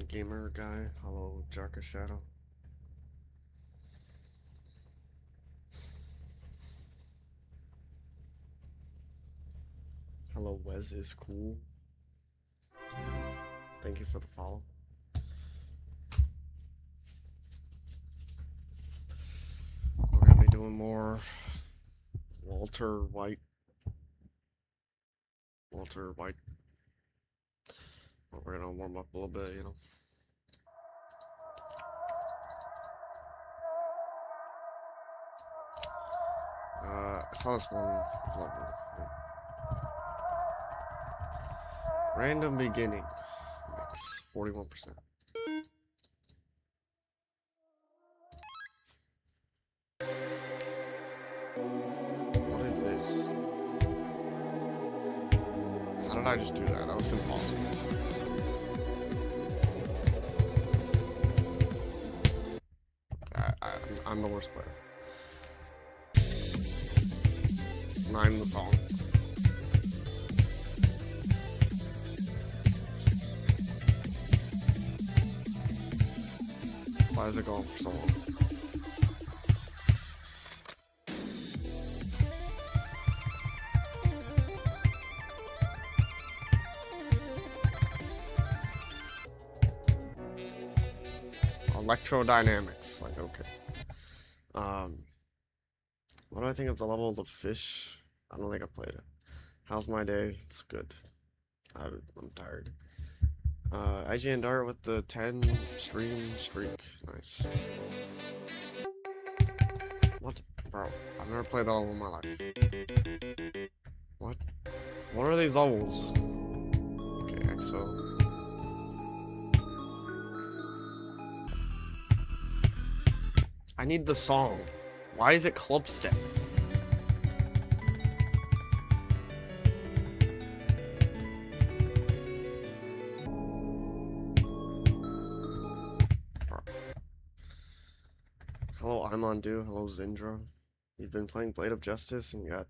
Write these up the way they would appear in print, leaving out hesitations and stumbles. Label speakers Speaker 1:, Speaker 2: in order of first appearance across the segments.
Speaker 1: gamer guy. Hello, Jarka Shadow. Hello, Wes is cool. Thank you for the follow. We're gonna be doing more Walter White. Walter White. We're gonna warm up a little bit, you know. I saw this one level. Random beginning makes 41%. What is this? How did I just do that? That was impossible. I'm the worst player. It's 9 the song. Why is it going for so long? Electrodynamics, like, okay. What do I think of the level of the fish? I don't think I've played it. How's my day? It's good. I'm tired. IGN Dart with the 10 stream streak. Nice. What? Bro, I've never played that level in my life. What? What are these levels? Okay, EXO. I need the song. Why is it club step? Hello, I'm on Do. Hello, Zindra. You've been playing Blade of Justice and you got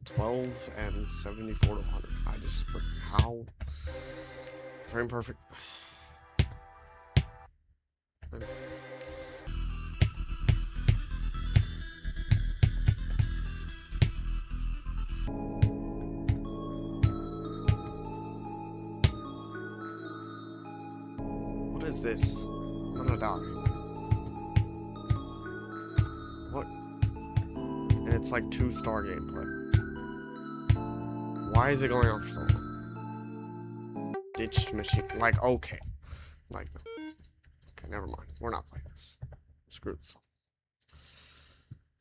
Speaker 1: 12 and 74 to 100. I just... How? Frame perfect. What is this? I'm gonna die. What? And it's like 2-star gameplay. Why is it going on for so long? Ditched machine. Like, okay. Like, no. Okay, never mind. We're not playing this. Screw this up.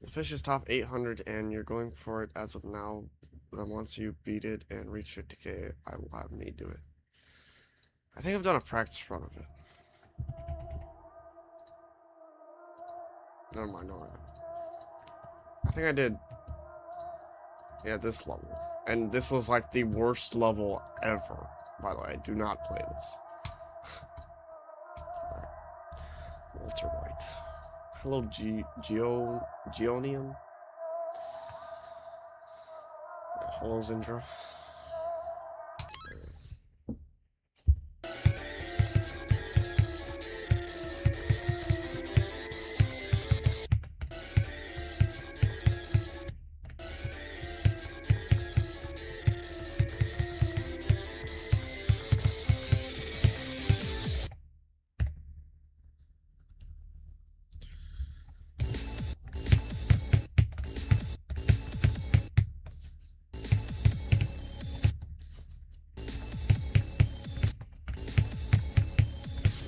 Speaker 1: The fish is top 800 and you're going for it as of now. Then once you beat it and reach 50k, I will have me do it. I think I've done a practice run of it. Never mind, no, I think I did. Yeah, this level. And this was like the worst level ever. By the way, I do not play this. Right. Walter White. Hello, Geonium. Hello, Zindra.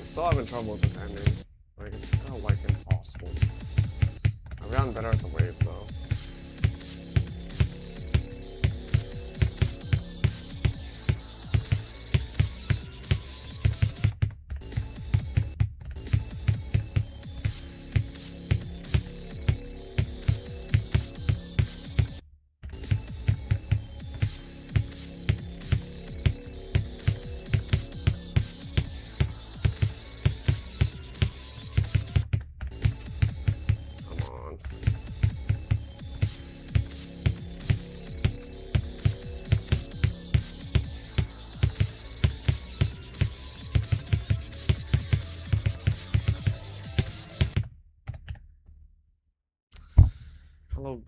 Speaker 1: Still having trouble with this ending. Like, it's still like impossible. I've gotten better at the wave though.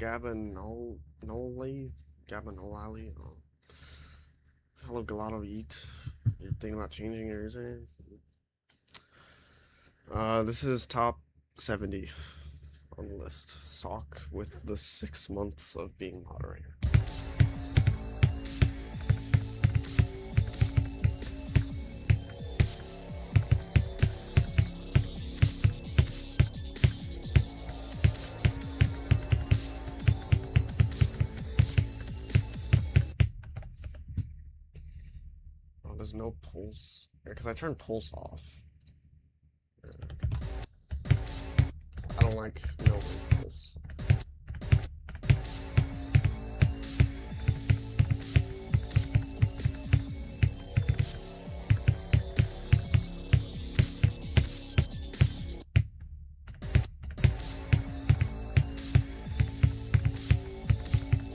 Speaker 1: Gabanoli. Hello, Gelato Eat. You're thinking about changing your username? This is top 70 on the list. Sock with the 6 months of being moderator. Oh, there's no pulse. Yeah, because I turned pulse off. I don't like no pulse.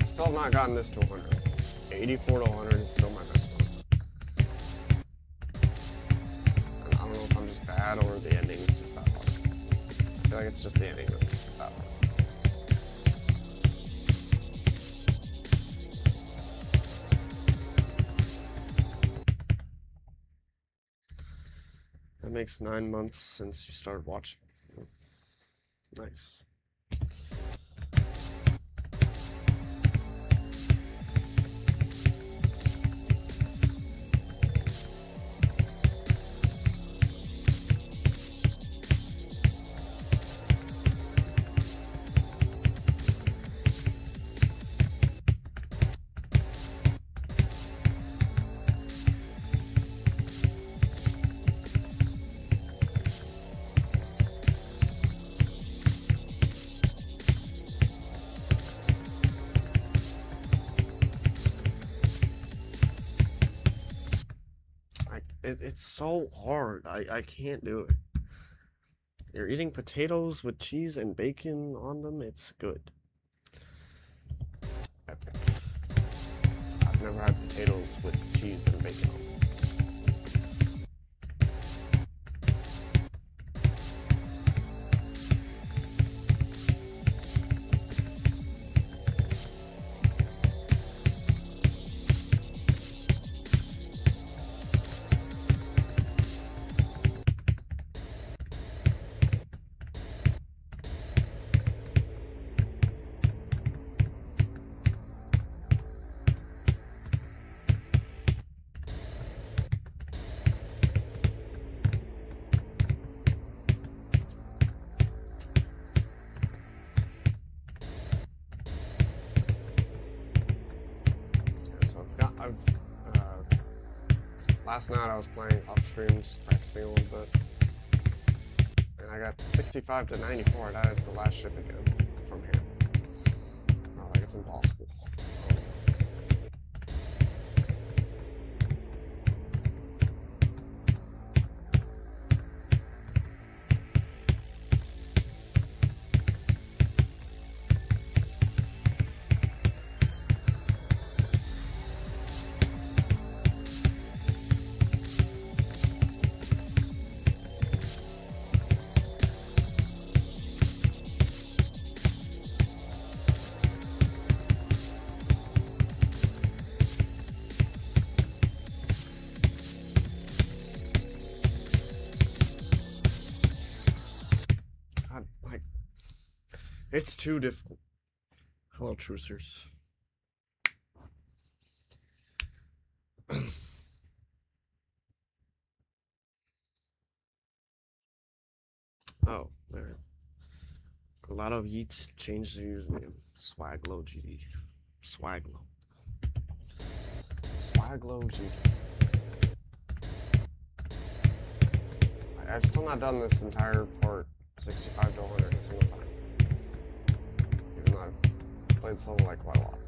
Speaker 1: Still have not gotten this to 100. 84 to 100 is still my best one. And I don't know if I'm just bad or the ending is just that hard. I feel like it's just the ending that's that hard. That makes 9 months since you started watching. Nice. It's so hard. I can't do it. You're eating potatoes with cheese and bacon on them. It's good. Epic. I've never had potatoes with cheese and bacon on them. Last night I was playing off stream, just practicing a little bit, and I got 65 to 94. I died the last ship again from here. Oh, like it's impossible. It's too difficult. Hello, trucers. Oh, there. A lot of Yeats changed their username. Swaglow GD. Swaglow. Swaglow GD. I've still not done this entire part 65 to 100 a single time. Even though I've played this level like quite a lot.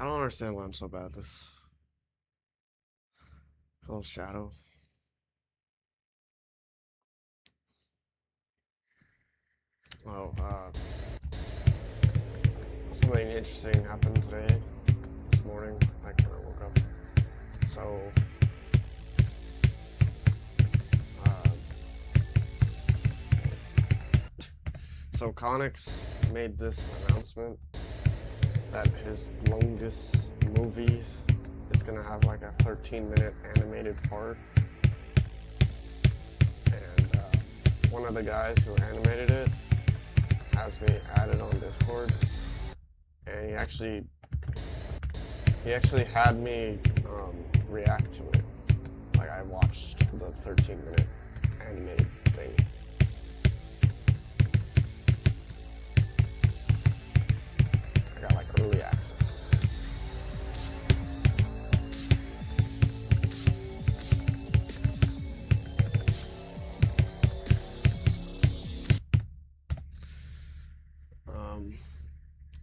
Speaker 1: don't understand why I'm so bad at this. Little shadow. Oh, something interesting happened today, this morning, like when I woke up. So Conix made this announcement that his longest movie is gonna have like a 13-minute animated part. And one of the guys who animated it has me added on Discord, and he actually had me react to it. Like I watched the 13-minute animated thing. I got like early access.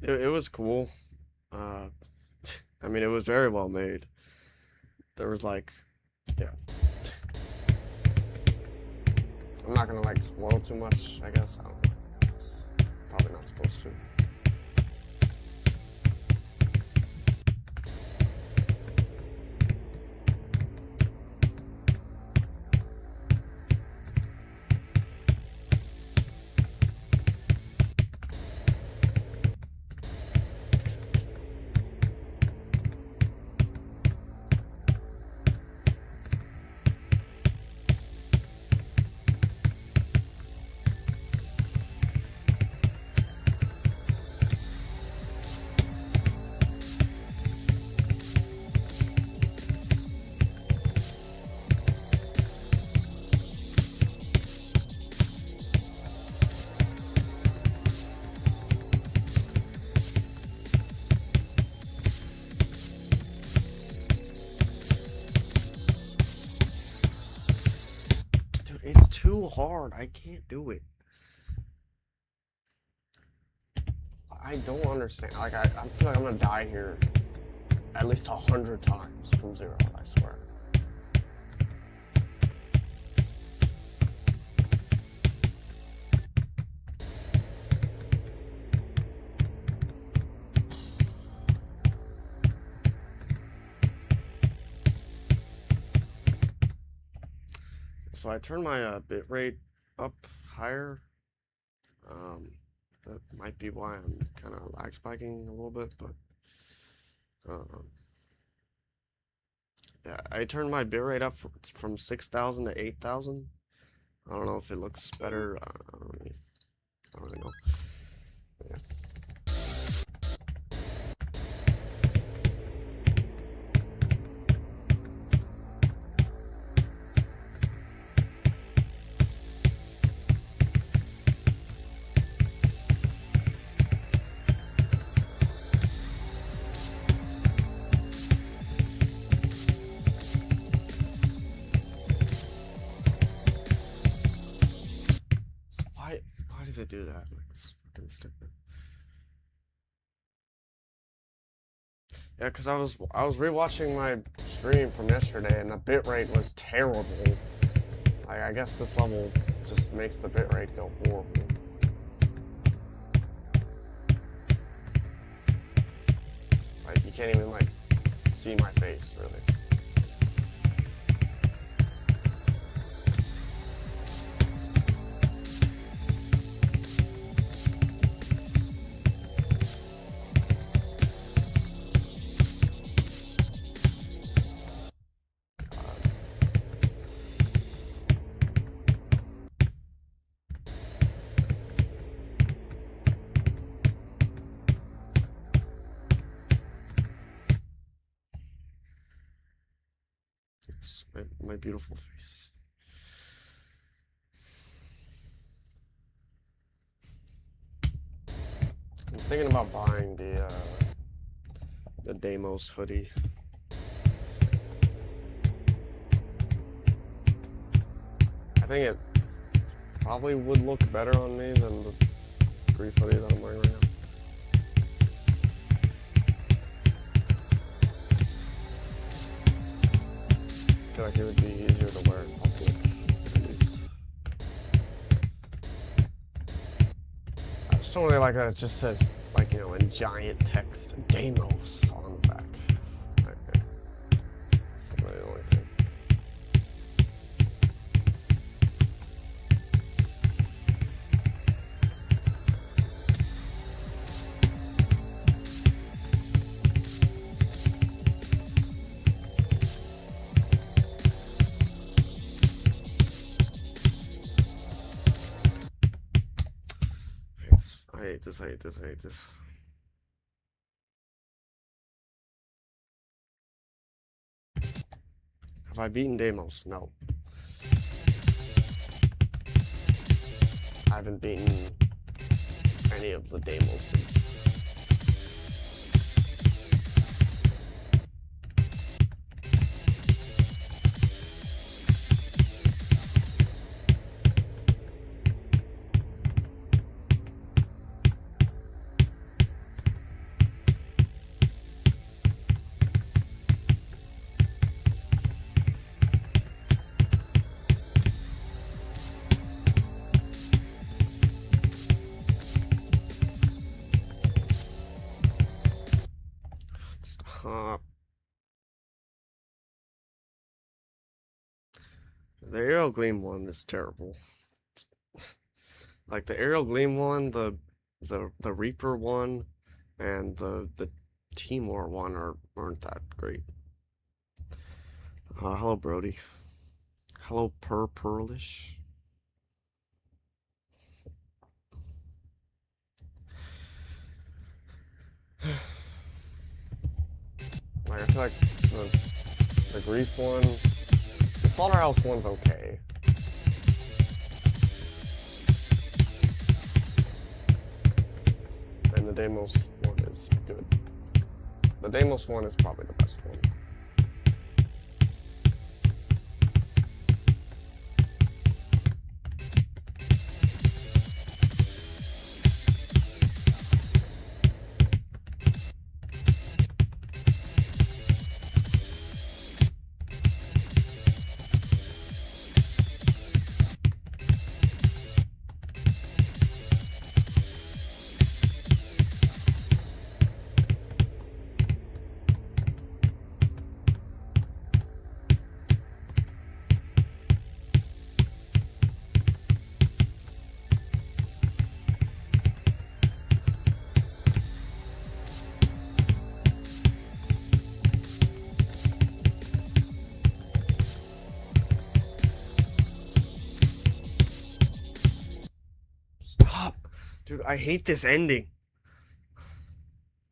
Speaker 1: It was cool. I mean, it was very well made. There was like, yeah. I'm not gonna like spoil too much, I guess. I don't know. Probably not supposed to. It's too hard. I can't do it. I don't understand. Like, I feel like I'm gonna die here at least 100 times from zero, I swear. So I turned my bitrate up higher. That might be why I'm kind of lag spiking a little bit, but yeah, I turned my bitrate up from 6,000 to 8,000. I don't know if it looks better. I don't really know. Yeah. Why does it do that? Like, it's fucking stupid. Yeah, because I was rewatching my stream from yesterday, and the bitrate was terrible. Like, I guess this level just makes the bitrate go horrible. Like, you can't even like see my face really. Yes, my beautiful face. I'm thinking about buying the Deimos hoodie. I think it probably would look better on me than the grief hoodie that I'm wearing right now. feel like it would be easier to wear in public, at least. I just don't really like that it just says, like, you know, in giant text, Deimos on the back. Okay. That's really the only thing. I hate this, I hate this, I hate this. Have I beaten Deimos? No. I haven't beaten any of the Deimoses. The Aerial Gleam one is terrible. Like the Aerial Gleam one, the Reaper one, and the Timor one aren't that great. Hello Brody. Hello Pearlish. Like I feel like the Grief one, the Slaughterhouse one's okay. And the Deimos one is good. The Deimos one is probably the best one. Dude, I hate this ending.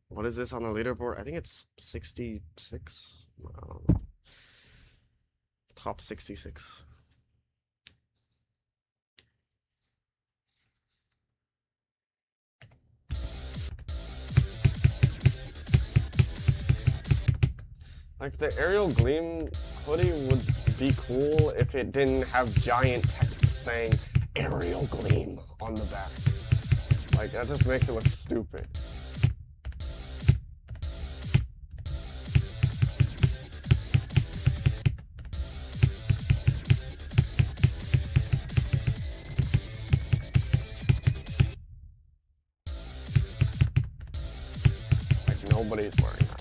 Speaker 1: What is this on the leaderboard? I think it's 66. Top 66. Like the Aerial Gleam hoodie would be cool if it didn't have giant text saying Aerial Gleam on the back. Like that just makes it look stupid. Like nobody's wearing that.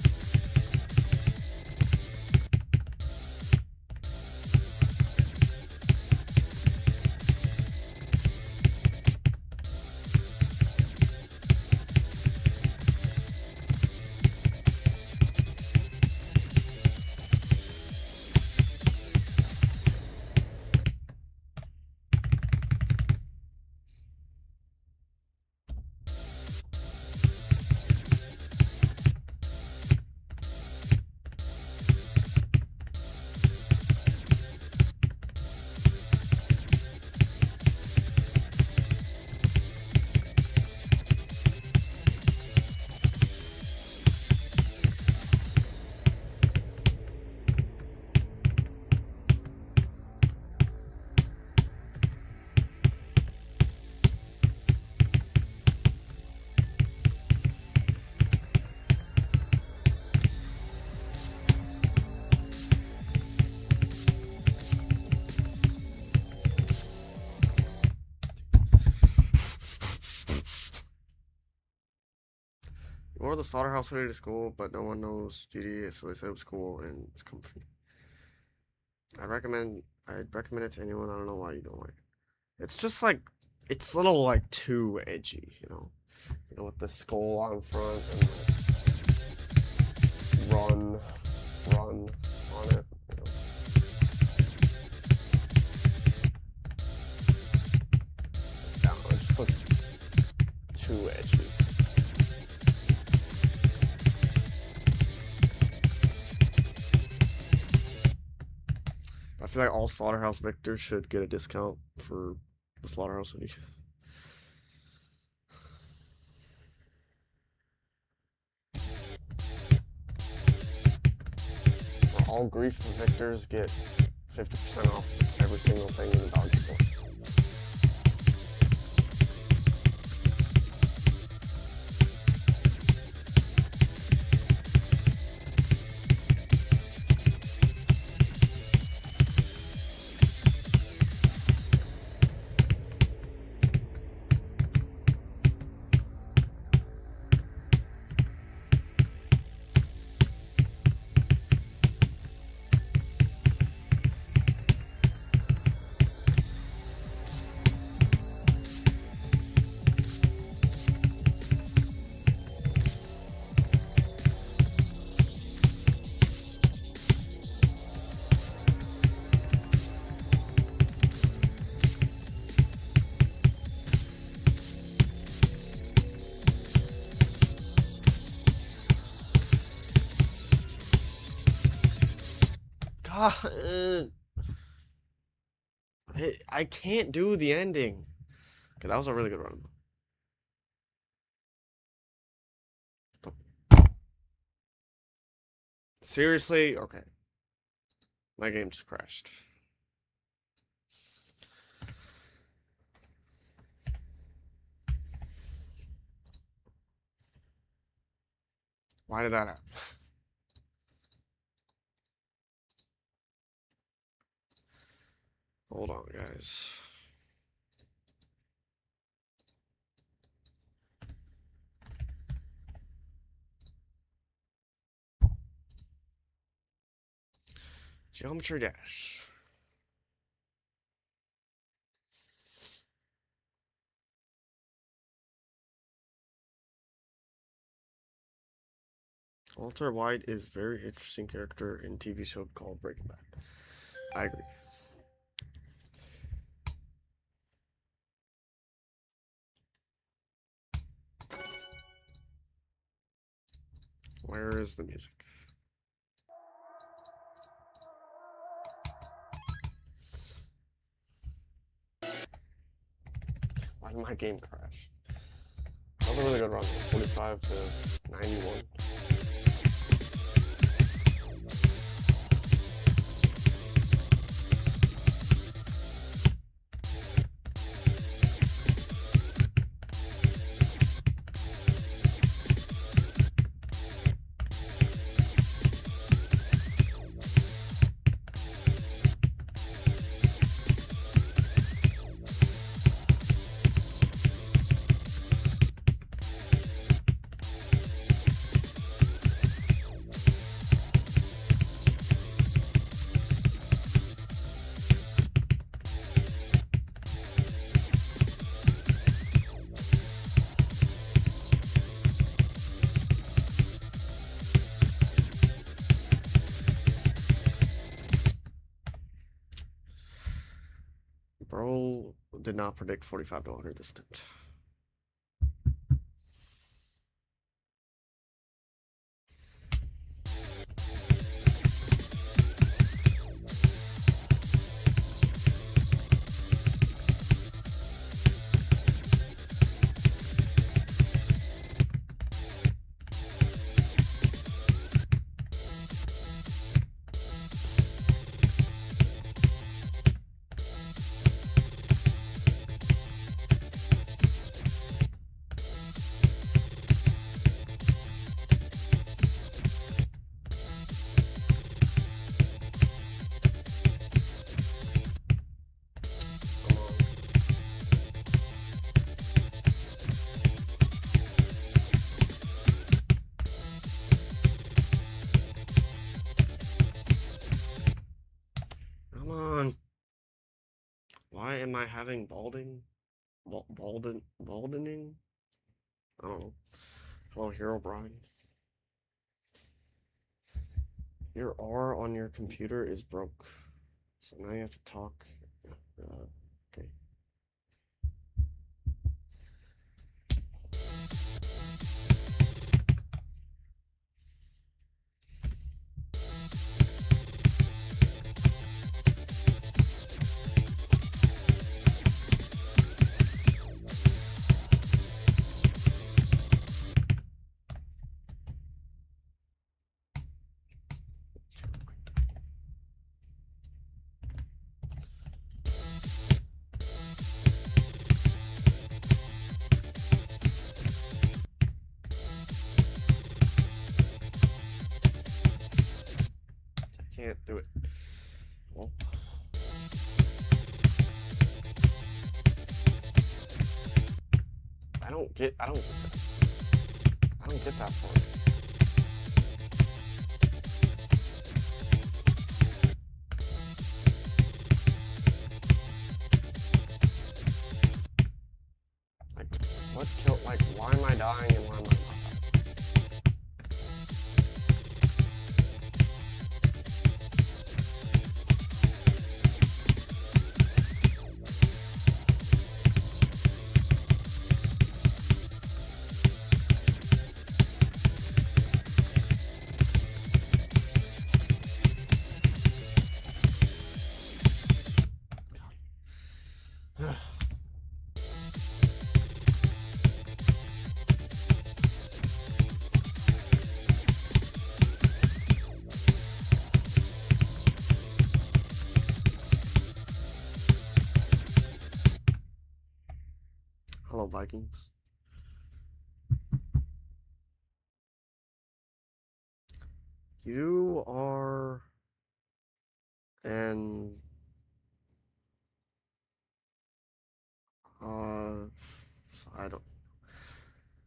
Speaker 1: the Slaughterhouse hoodie to school, but no one knows GD, so they said it was cool and it's comfy. I'd recommend it to anyone. I don't know why you don't like it. It's just like, it's a little like too edgy, you know, with the skull on front and run on it. You know. No, it just looks too edgy. I feel like all Slaughterhouse victors should get a discount for the Slaughterhouse hoodie. All grief victors get 50% off every single thing in the dog store. I can't do the ending. Okay, that was a really good run. Seriously? Okay. My game just crashed. Why did that happen? Hold on, guys. Geometry Dash. Walter White is a very interesting character in a TV show called Breaking Bad. I agree. Where is the music? Why did my game crash? That was a really good run. 45 to 91. Bro did not predict 45 to 100 distant. Why am I having baldening? I don't know. Hello, Hero Brian. Your R on your computer is broke. So now you have to talk. Okay. I can't do it. Well. I don't get that. I don't get that part. Like, what killed, like, why am I dying and why am I not dying? Hello, Vikings. You are an I don't.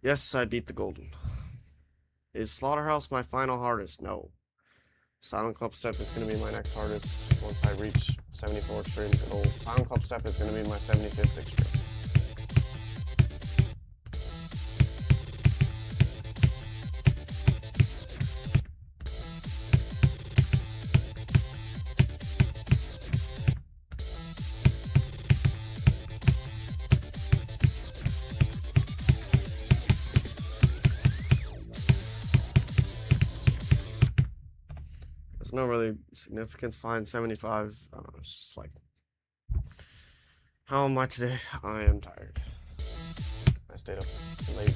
Speaker 1: Yes, I beat the golden. Is Slaughterhouse my final hardest? No. Silent Club Step is going to be my next hardest once I reach 74 streams. Silent Club Step is going to be my 75th extreme. No really significance behind 75. I don't know, it's just like, how am I today? I am tired. I stayed up late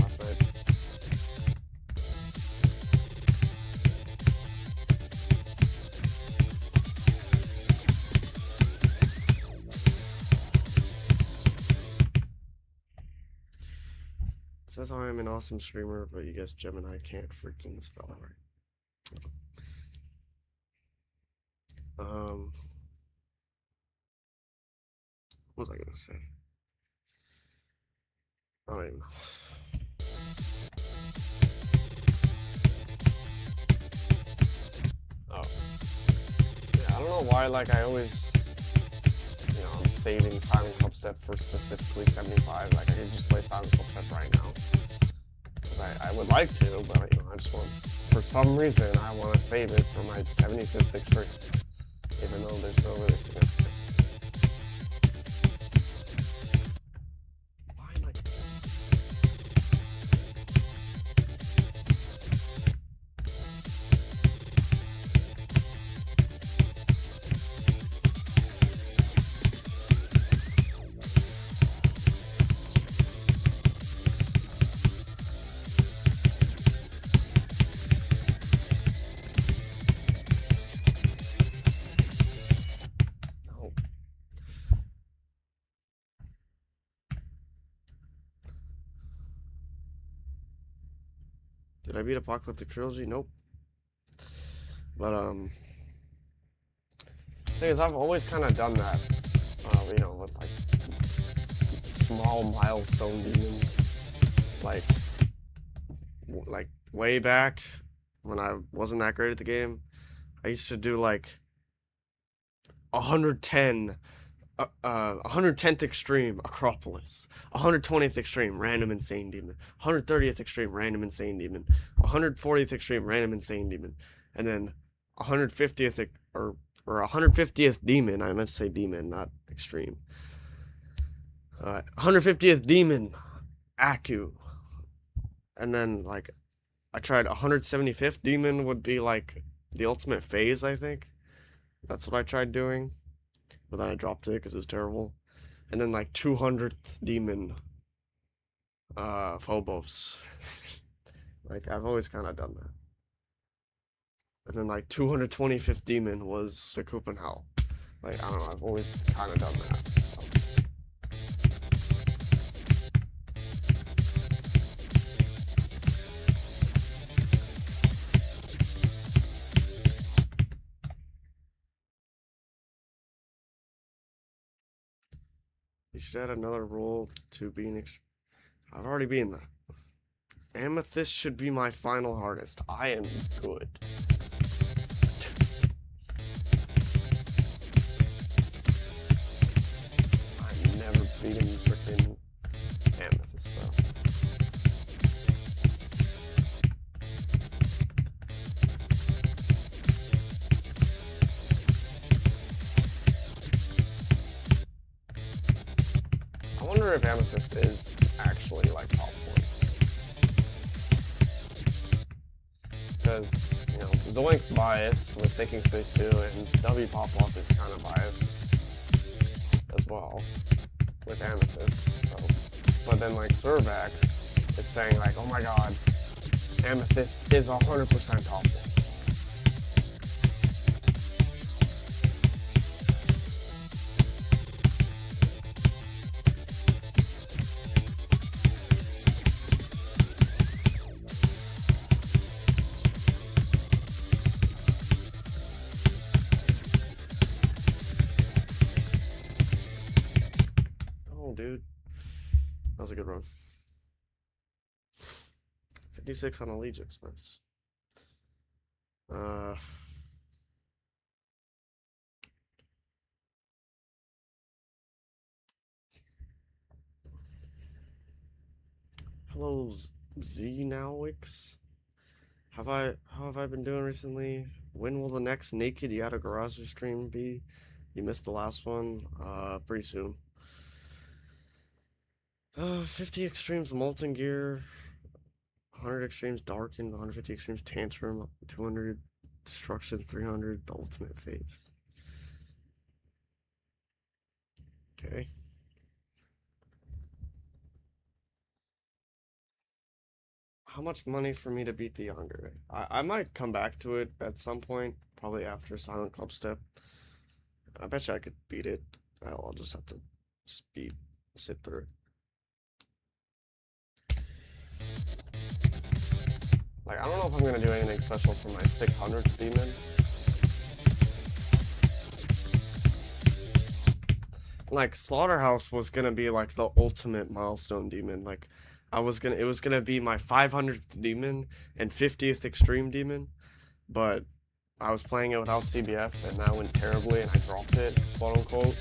Speaker 1: last night. It says I am an awesome streamer, but you guess Gemini can't freaking spell it right. What was I gonna say? I don't even know. Oh. Yeah, I don't know why, like, I always, you know, I'm saving Silent Club Step for specifically 75. Like, I could just play Silent Club Step right now. I would like to, but, you know, I just want, for some reason, I want to save it for my 75th extreme. Even though there's no really significance. Why am I... No. Did I beat Apocalyptic Trilogy? Nope. But, thing is, I've always kind of done that, you know, with, like, small milestone demons. Like, way back, when I wasn't that great at the game, I used to do, like, 110, 110th extreme Acropolis, 120th extreme random insane demon, 130th extreme random insane demon, 140th extreme random insane demon, and then 150th or 150th demon. I meant to say demon, not extreme. 150th demon Aku, and then like I tried 175th demon would be like the ultimate phase, I think. That's what I tried doing, but then I dropped it because it was terrible. And then like 200th demon Phobos. Like I've always kind of done that. And then like 225th demon was Sakupenhal. Like I don't know, I've always kind of done that. So. You should add another rule to being. I've already been that. Amethyst should be my final hardest. I am good. I've never beaten freaking Amethyst, bro. I wonder if Amethyst is actually like top 1. Because, you know, Zoink's biased with Thinking Space 2, and W Popoff is kind of biased as well with Amethyst. So, but then like Survax is saying like, oh my god, Amethyst is 100% top 1. Dude, that was a good run. 56 on Allegiance, nice. Hello, Znowix. How have I been doing recently? When will the next Naked Yada Garazu stream be? You missed the last one. Pretty soon. 50 extremes Molten Gear, 100 extremes Darkened, 150 extremes Tantrum, 200 Destruction, 300 the Ultimate Phase. Okay. How much money for me to beat the younger? I might come back to it at some point, probably after Silent Club Step. I bet you I could beat it. I'll just have to sit through it. Like, I don't know if I'm gonna do anything special for my 600th demon. Like, Slaughterhouse was gonna be like the ultimate milestone demon. Like, it was gonna be my 500th demon and 50th extreme demon, but I was playing it without CBF and that went terribly and I dropped it, quote unquote,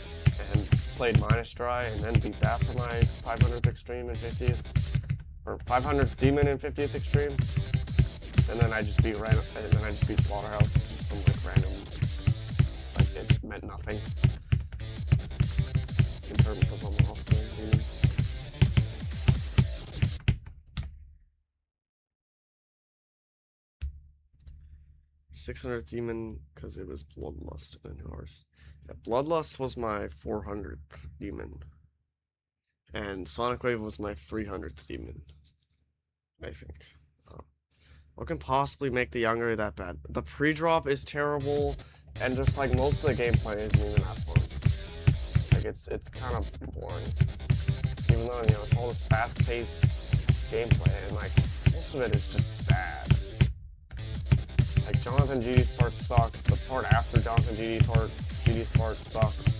Speaker 1: and played Minus Dry and then beat that for my 500th extreme and 50th, or 500th demon and 50th extreme. And then I just beat Slaughterhouse, just some like random, like it meant nothing in terms of a milestone demon. $600 demon because it was Bloodlust and yours. Yeah, Bloodlust was my 400th demon, and Sonic Wave was my 300th demon, I think. What can possibly make the younger that bad? The pre-drop is terrible, and just like most of the gameplay isn't even that fun. Like it's kind of boring. Even though, you know, it's all this fast-paced gameplay, and like most of it is just bad. Like Jonathan GD's part sucks. The part after Jonathan GD's part sucks.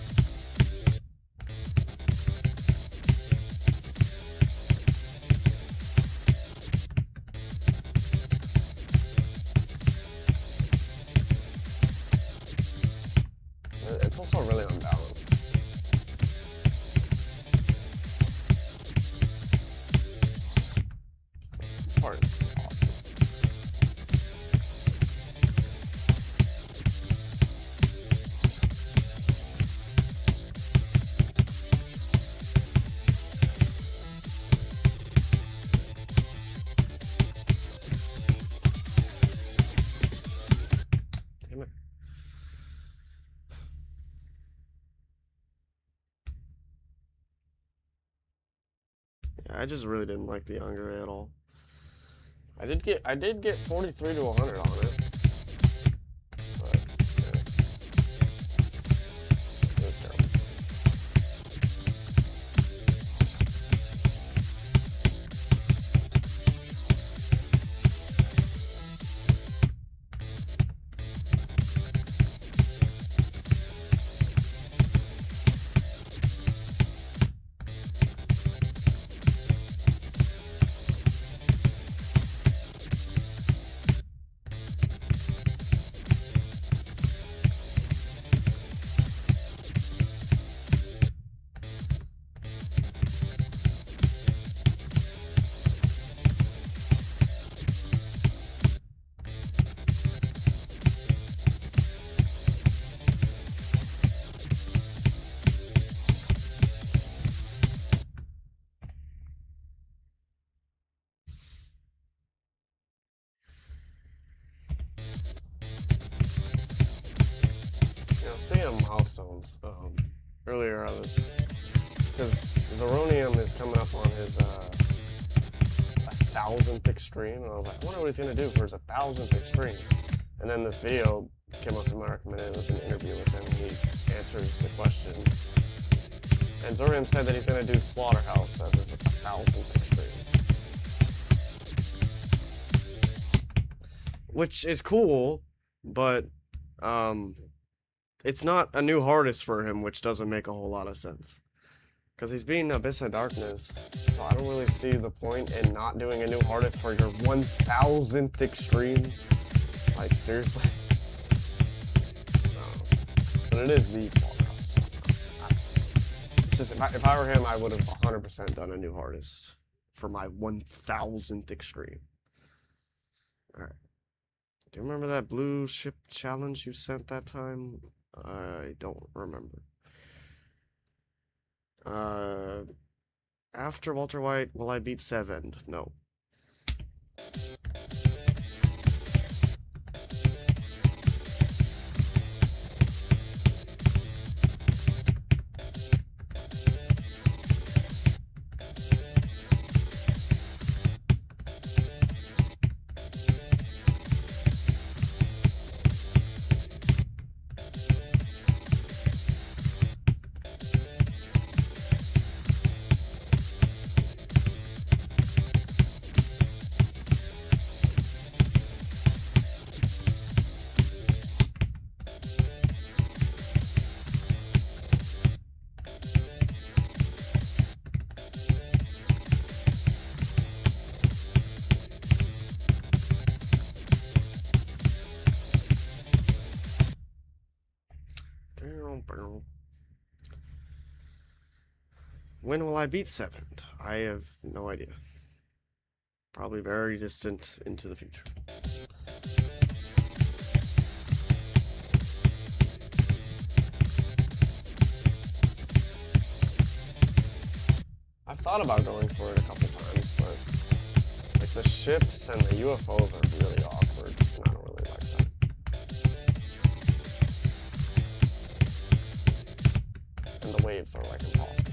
Speaker 1: It's It's also really unbalanced. This part is awesome. Damn it. Yeah, I just really didn't like the younger at all. I did get 43 to 100 on it. But yeah. It was terrible. Speaking of milestones, earlier I was, because Zeronium is coming up on his 1,000th extreme, and I was like, I wonder what he's gonna do for his 1,000th extreme. And then this video came up to my recommended. It was an interview with him, and he answers the question. And Zeronium said that he's gonna do Slaughterhouse as his 1,000th extreme, which is cool, but it's not a new hardest for him, which doesn't make a whole lot of sense. Because he's beating Abyss of Darkness, so I don't really see the point in not doing a new hardest for your 1,000th extreme. Like, seriously? No. But it is the Slaughterhouse. It's just, if I were him, I would have 100% done a new hardest for my 1,000th extreme. Alright. Do you remember that blue ship challenge you sent that time? I don't remember. After Walter White, will I beat 7? No. When will I beat 7? I have no idea. Probably very distant into the future. I've thought about going for it a couple times, but like the ships and the UFOs are really awkward, and I don't really like that. And the waves are like impossible.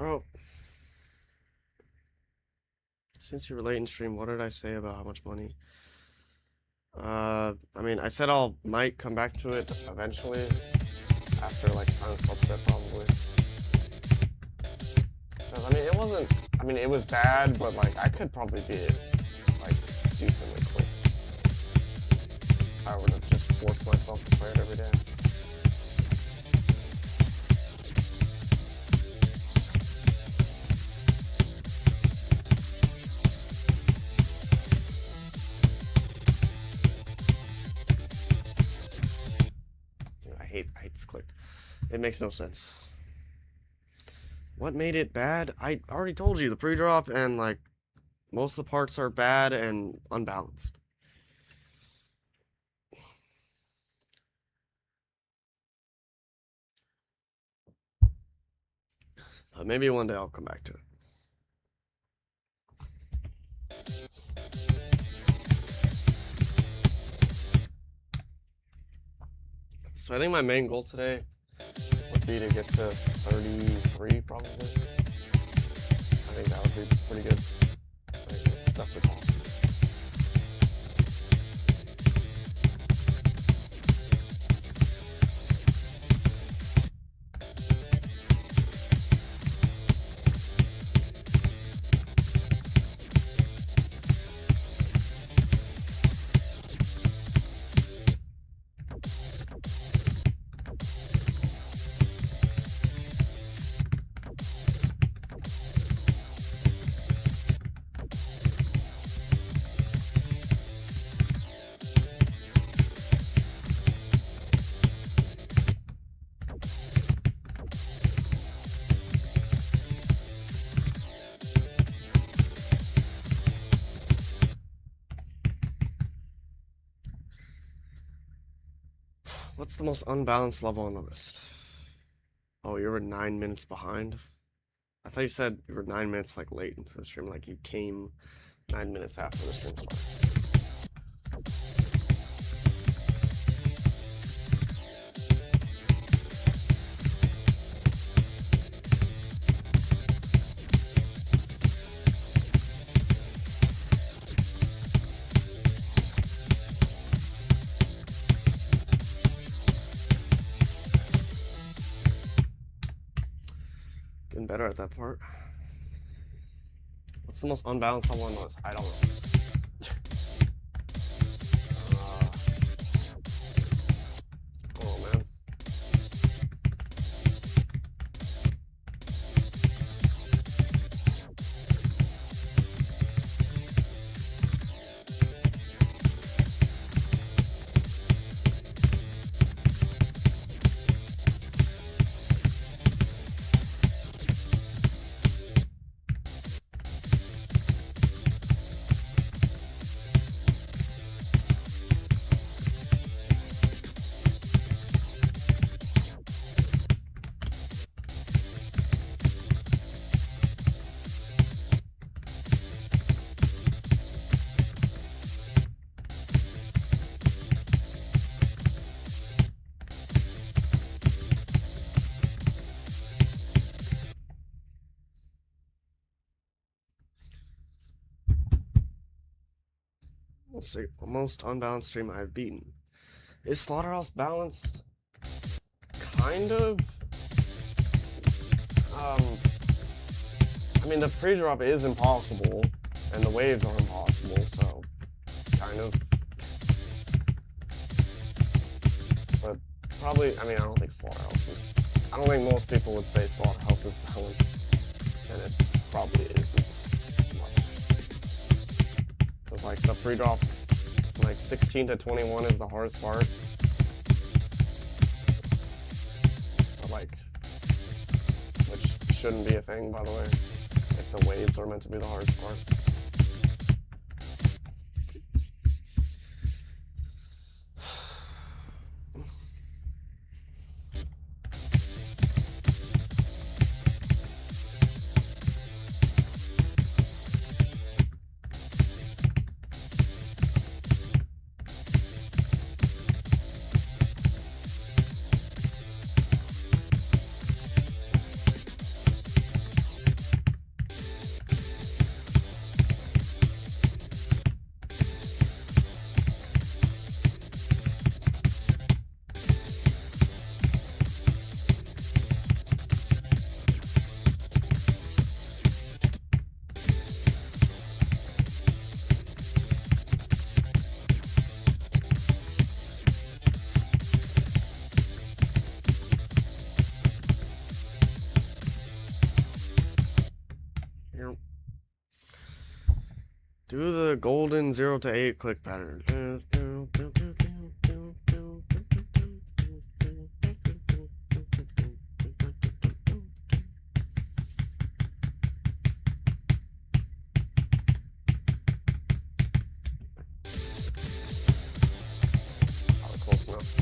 Speaker 1: Oh. Since you were late in stream, what did I say about how much money? I mean, I said might come back to it eventually, after like Silent Subset probably. 'Cause, I mean, it wasn't. I mean, it was bad, but like I could probably beat it like decently quick. I would have just forced myself to play it every day. Dude, I hate this click. It makes no sense. What made it bad? I already told you, the pre-drop and like most of the parts are bad and unbalanced. But maybe one day I'll come back to it. So I think my main goal today would be to get to 33 probably. I think that would be pretty good. I think it's definitely possible. What's the most unbalanced level on the list? Oh, you were 9 minutes behind? I thought you said you were 9 minutes like late into the stream, like you came 9 minutes after the stream started. Getting better at that part. What's the most unbalanced level on the list? I don't know. Oh man. Let's see. Most unbalanced stream I've beaten. Is Slaughterhouse balanced? Kind of. I mean, the pre-drop is impossible, and the waves are impossible, so kind of. But probably, I mean, I don't think Slaughterhouse is. I don't think most people would say Slaughterhouse is balanced, and it probably isn't much. Because, like, the pre-drop, like, 16 to 21 is the hardest part. But, like, which shouldn't be a thing, by the way, if the waves are meant to be the hardest part. Do the golden 0 to 8 click pattern. Close enough.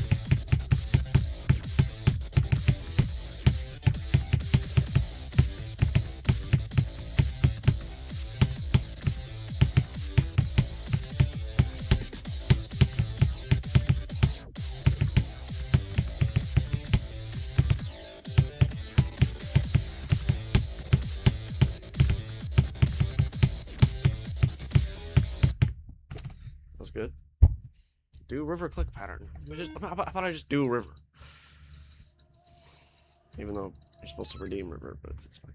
Speaker 1: That's good. Do river click pattern. How about I just do river? Even though you're supposed to redeem river, but it's fine.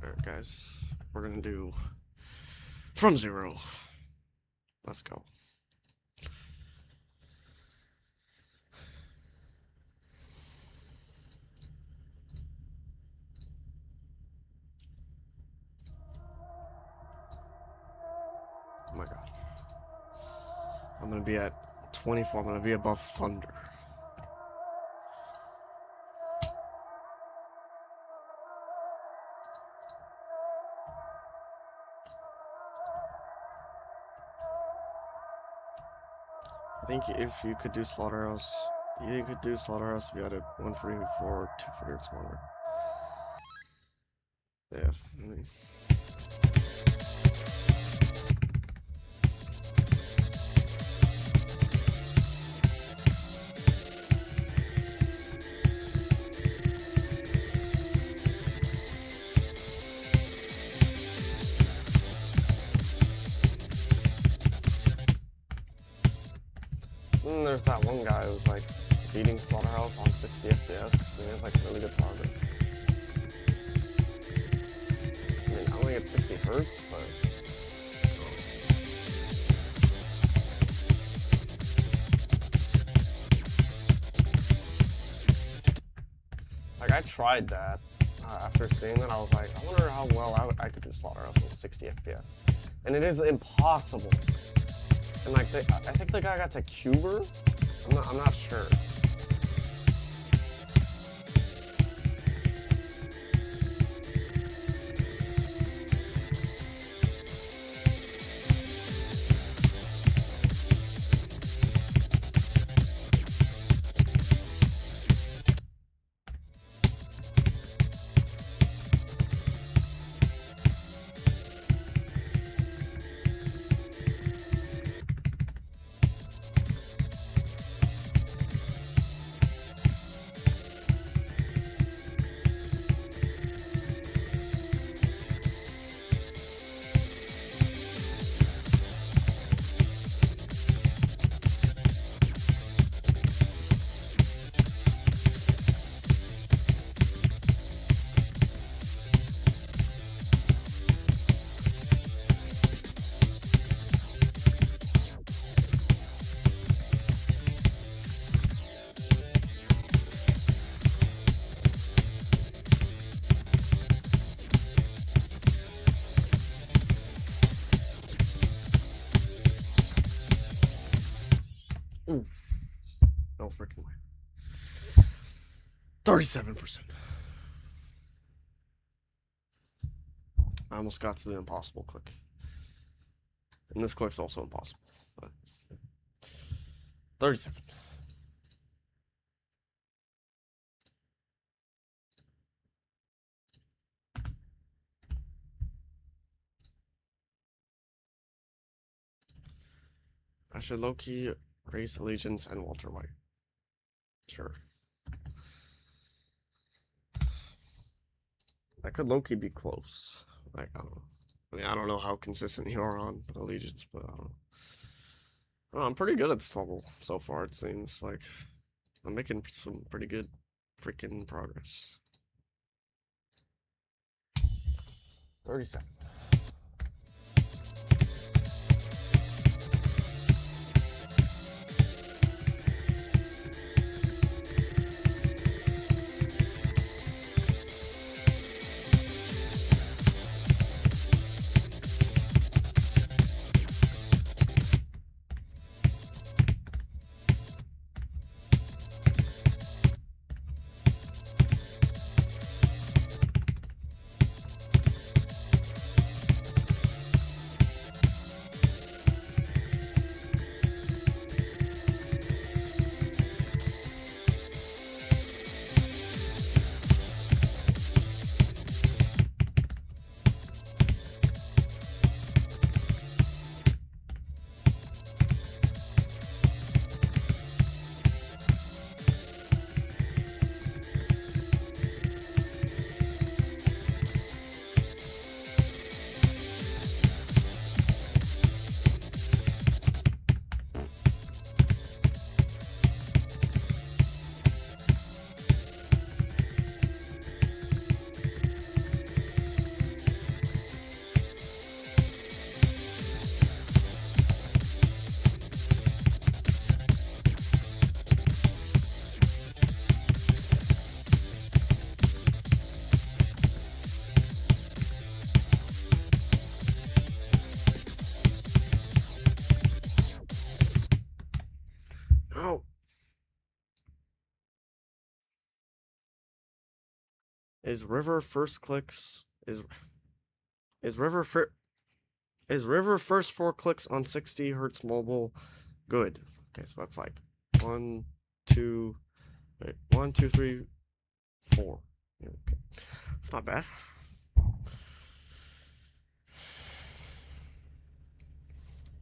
Speaker 1: Alright, guys. We're gonna do from 0. Let's go. Oh my god. I'm gonna be at 24. I'm gonna be above thunder. I think if you could do Slaughterhouse, you could do Slaughterhouse if you had a 144, 248 smaller. Yeah. I mean. And there's that one guy who's like beating Slaughterhouse on 60 FPS, and he has like really good progress. I mean, I don't think it's 60 hertz, but. Like, I tried that. After seeing that, I was like, I wonder how well I could do Slaughterhouse with 60 FPS. And it is impossible. And like, I think the guy got to Cuber? I'm not sure. Ooh. No freaking way. 37%. I almost got to the impossible click. And this click's also impossible. But 37. I should low-key race Allegiance and Walter White. Sure. That could low-key be close. Like, I don't know. I mean, I don't know how consistent you are on Allegiance, but I don't know. Oh, I'm pretty good at this level so far, it seems like. I'm making some pretty good freaking progress. 37. Oh. Is River first clicks is River is River first 4 clicks on 60 hertz mobile good? Okay, so that's like 1, 2, wait, 1, 2, 3, 4. Yeah, okay, it's not bad.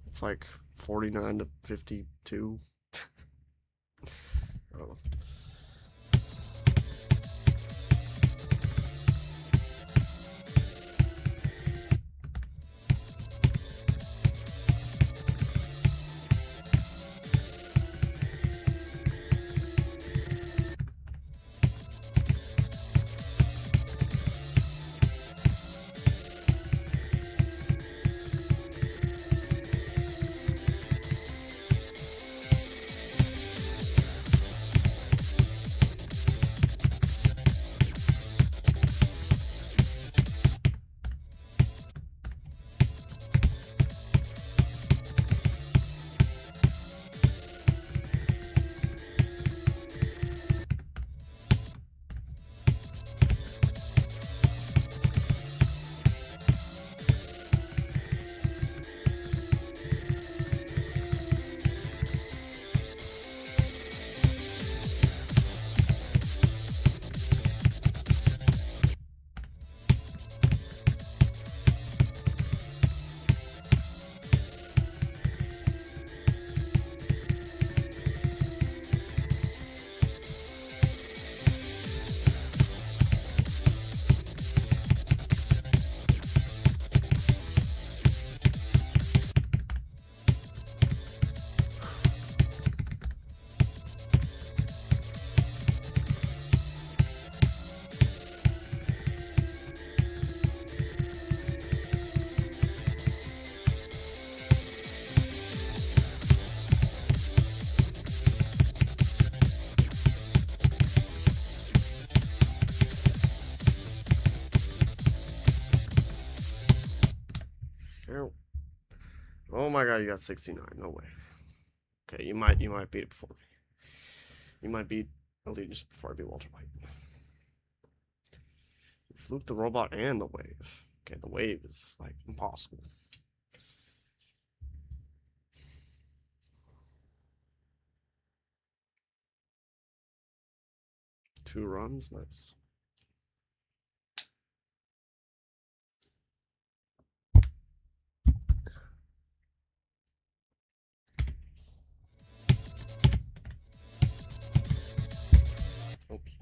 Speaker 1: It's like 49 to 52. Oh. Oh my god, you got 69. No way. Okay, you might beat it before me. You might beat Allegiance before I beat Walter White. You fluked the robot and the wave. Okay, the wave is like impossible. Two runs, nice. Oops.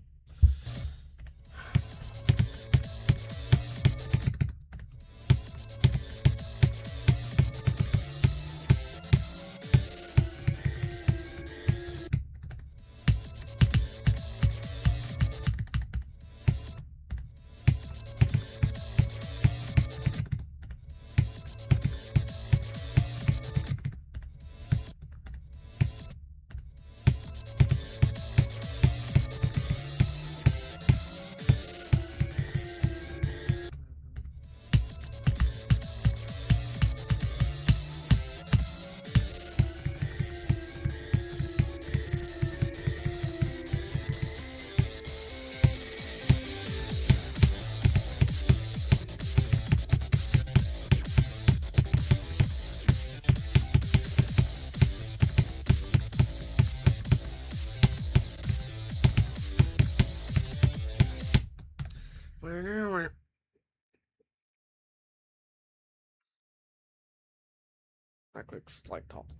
Speaker 1: That looks like top one.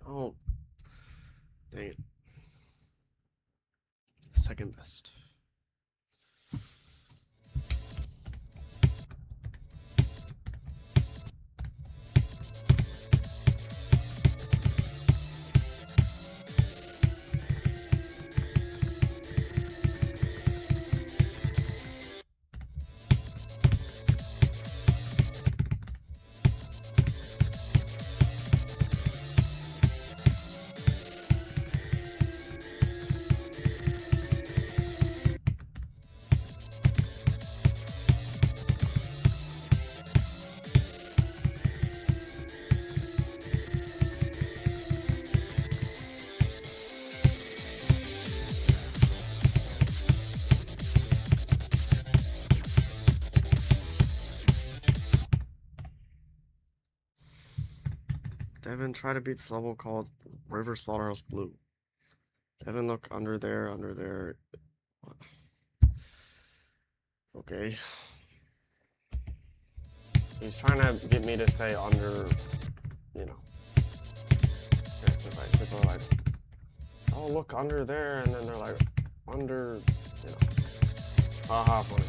Speaker 1: Oh, dang it. Second best. Devin, try to beat this level called River Slaughterhouse Blue. Devin, look under there, under there. What? Okay. He's trying to get me to say under, you know. Like, people are like, oh, look under there, and then they're like, under, you know. Haha, funny.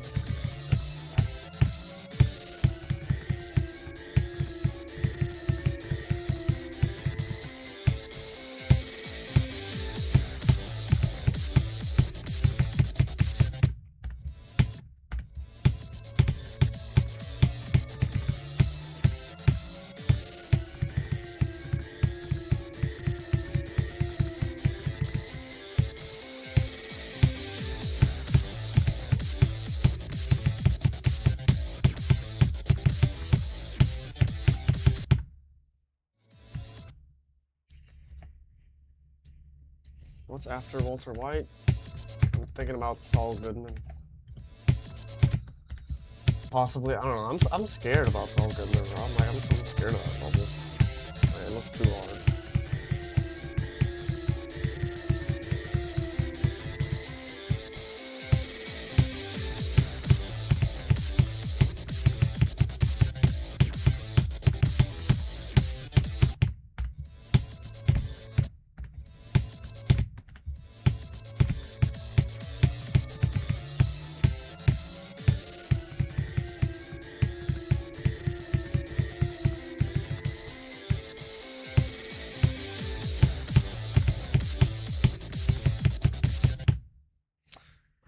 Speaker 1: What's after Walter White? I'm thinking about Saul Goodman. Possibly, I don't know. I'm scared about Saul Goodman. I'm scared of that bubble. Like, it looks too hard.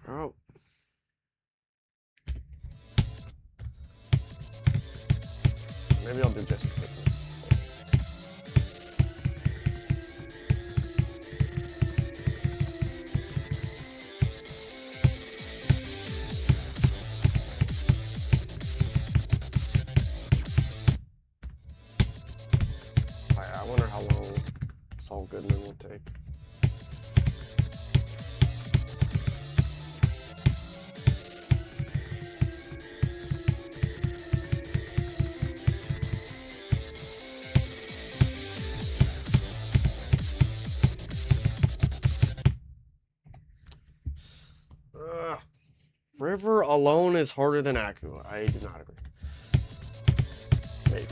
Speaker 1: Oh. Maybe I'll do Jesse Pinkman. I wonder how long Saul Goodman will take. River alone is harder than Aku. I do not agree. Maybe.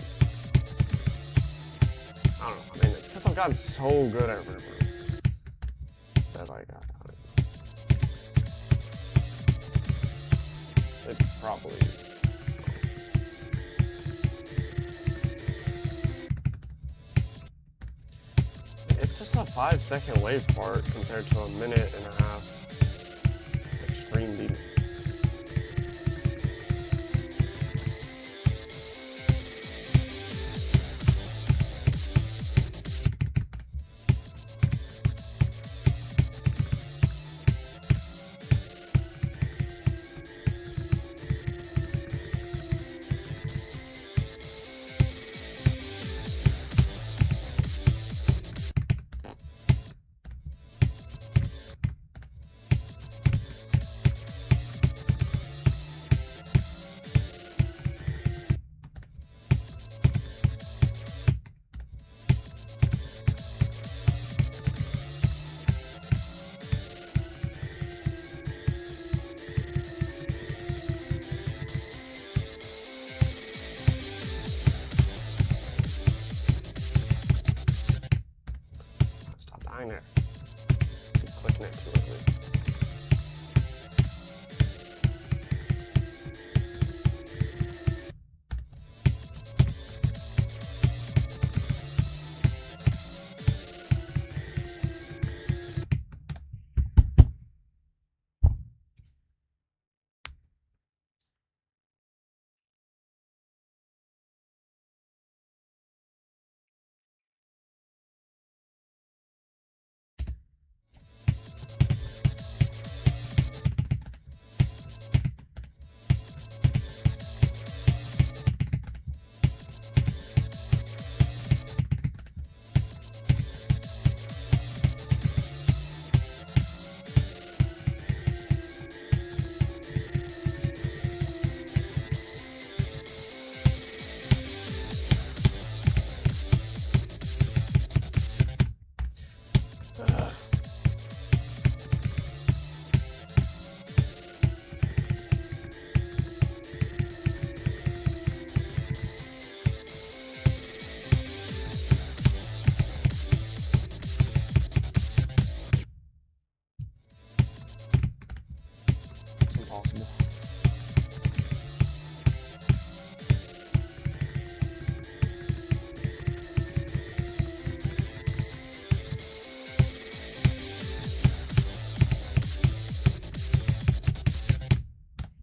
Speaker 1: I don't know. I mean, it's because I've gotten so good at River. like, I don't know. It probably. It's just a 5-second wave part compared to a 1.5 extreme beat. There. Keep clicking it too early. Impossible.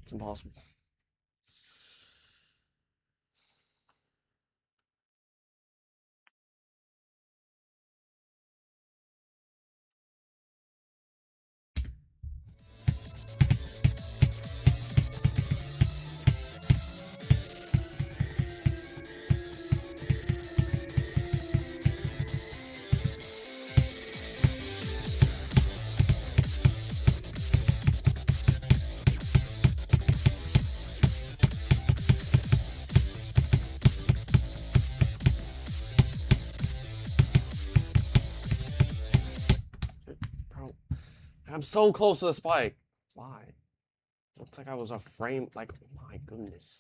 Speaker 1: It's impossible. I'm so close to the spike. Why? Looks like I was a frame. Like, oh my goodness.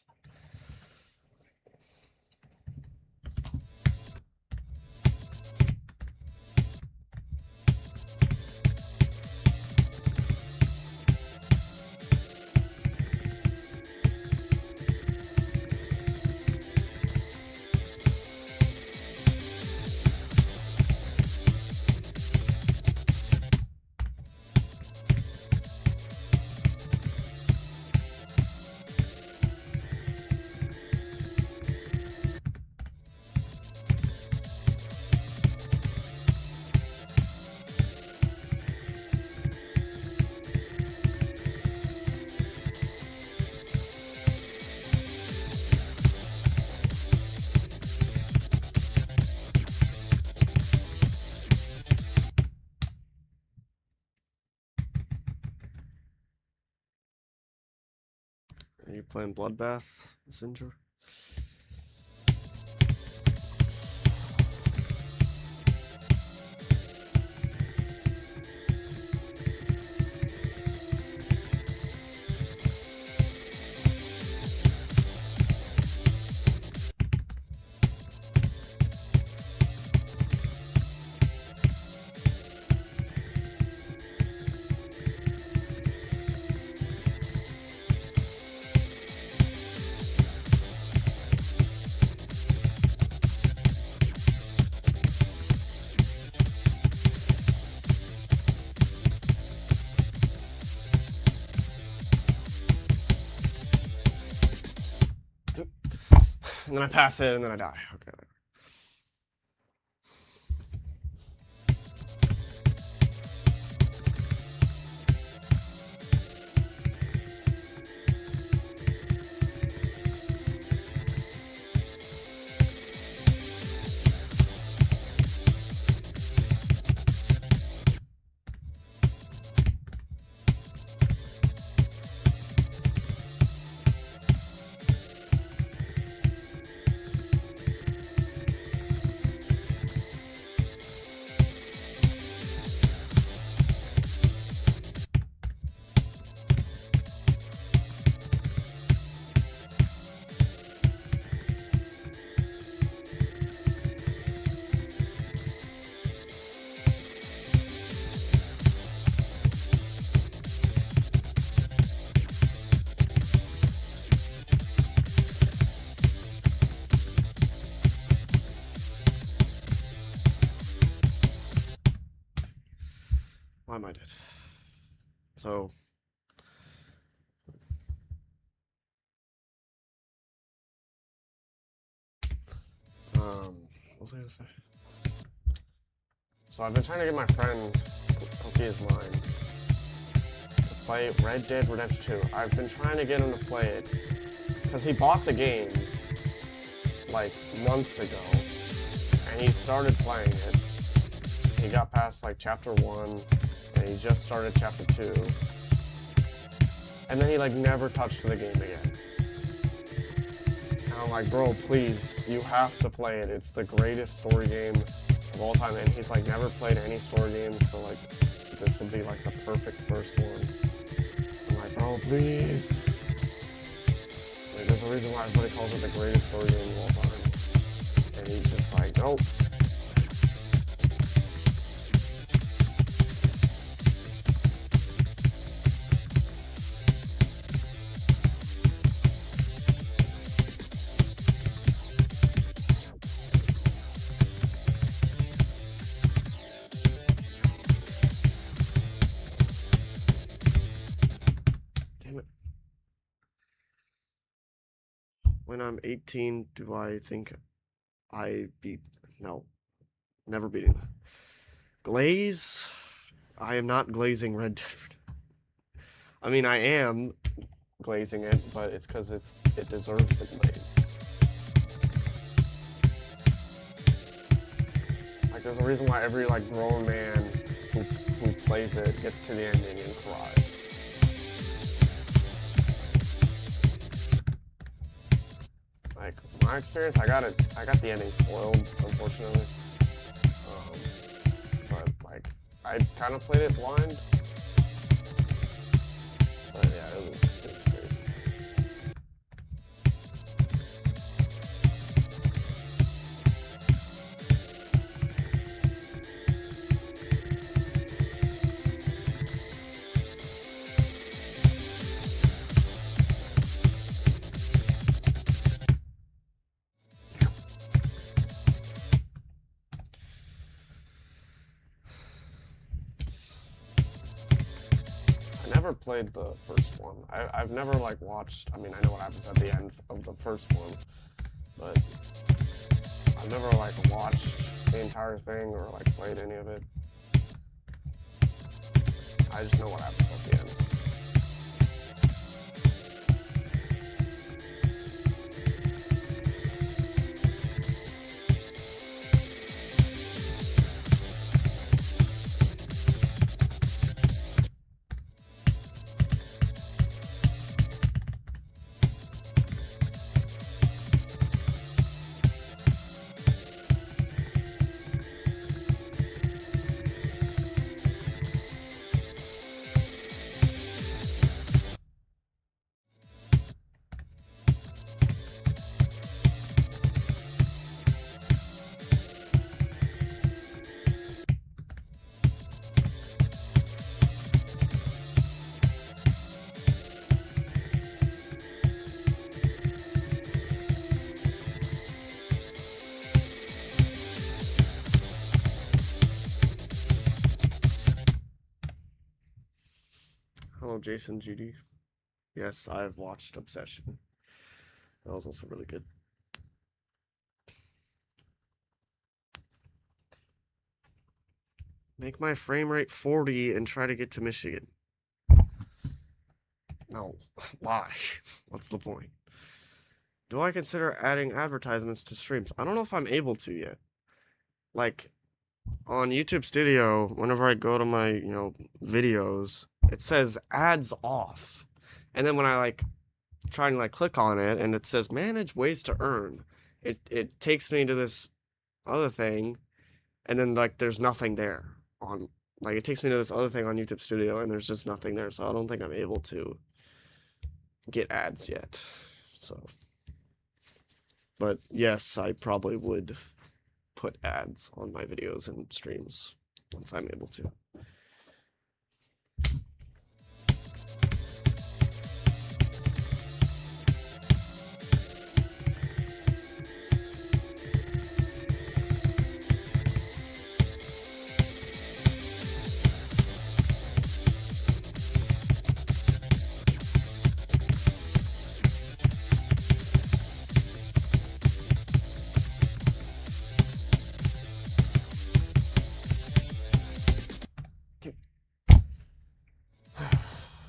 Speaker 1: Are you playing Bloodbath, Messenger? And then I pass it, and then I die. Okay. Why am I dead? So, what was I gonna say? So I've been trying to get my friend, Cookie is mine, to play Red Dead Redemption 2. I've been trying to get him to play it, because he bought the game, like, months ago, and he started playing it. He got past, like, Chapter 1, and he just started Chapter 2. And then he, like, never touched the game again. And I'm like, bro, please, you have to play it. It's the greatest story game of all time. And he's, like, never played any story games, so, like, this would be, like, the perfect first one. I'm like, bro, please. Like, there's a reason why everybody calls it the greatest story game of all time. And he's just like, nope. When I'm 18, do I think I beat... No. Never beating that. Glaze? I am not glazing Red Dead. I mean, I am glazing it, but it's because it deserves the glaze. Like, there's a reason why every, like, grown man who plays it gets to the ending and cries. Like, my experience, I got the ending spoiled, unfortunately. But, like, I kind of played it blind. But yeah, it was crazy. I never played the first one. I've never, like, watched... I mean, I know what happens at the end of the first one, but I've never, like, watched the entire thing or, like, played any of it. I just know what happens at the end. Hello, Jason GD. Yes, I've watched Obsession. That was also really good. Make my frame rate 40 and try to get to Michigan. No. Why? What's the point? Do I consider adding advertisements to streams? I don't know if I'm able to yet. Like, on YouTube Studio, whenever I go to my, videos, it says ads off. And then when I, try and, click on it, and it says manage ways to earn, it takes me to this other thing, and then, there's nothing there. It takes me to this other thing on YouTube Studio, and there's just nothing there, so I don't think I'm able to get ads yet. So, but yes, I probably would put ads on my videos and streams once I'm able to.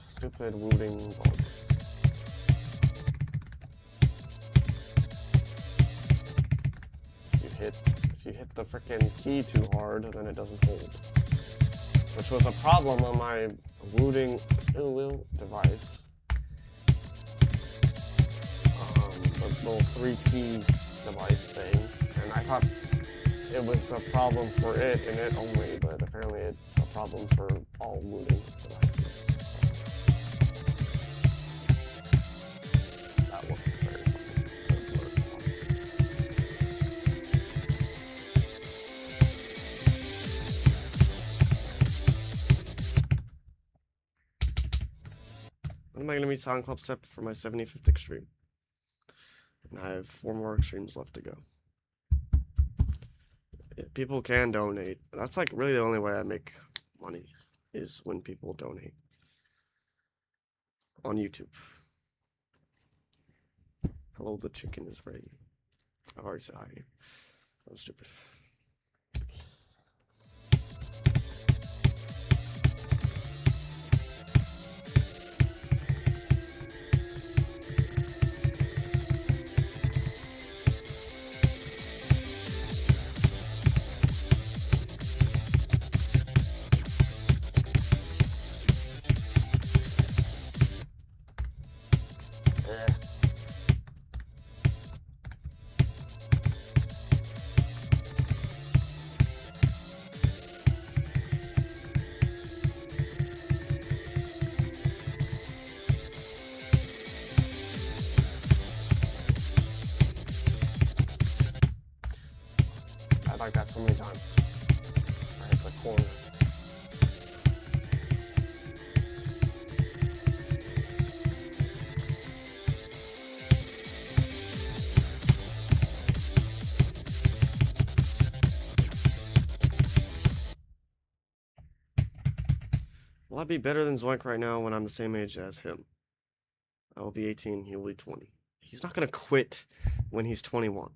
Speaker 1: Stupid rooting bug. If you hit the frickin' key too hard, then it doesn't hold. Which was a problem on my rooting device. The little 3-key device thing. And I thought it was a problem for it and it only, but apparently it's a problem for all rooting devices. That wasn't very fun. When am I going to meet Silent Club Step for my 75th extreme? And I have 4 more extremes left to go. People can donate. That's really the only way I make money is when people donate on YouTube. Hello, the chicken is ready. I've already said hi. I'm stupid. Like that so many times. I hit the corner. Will I be better than Zoink right now when I'm the same age as him? I will be 18, he will be 20. He's not gonna quit when he's 21.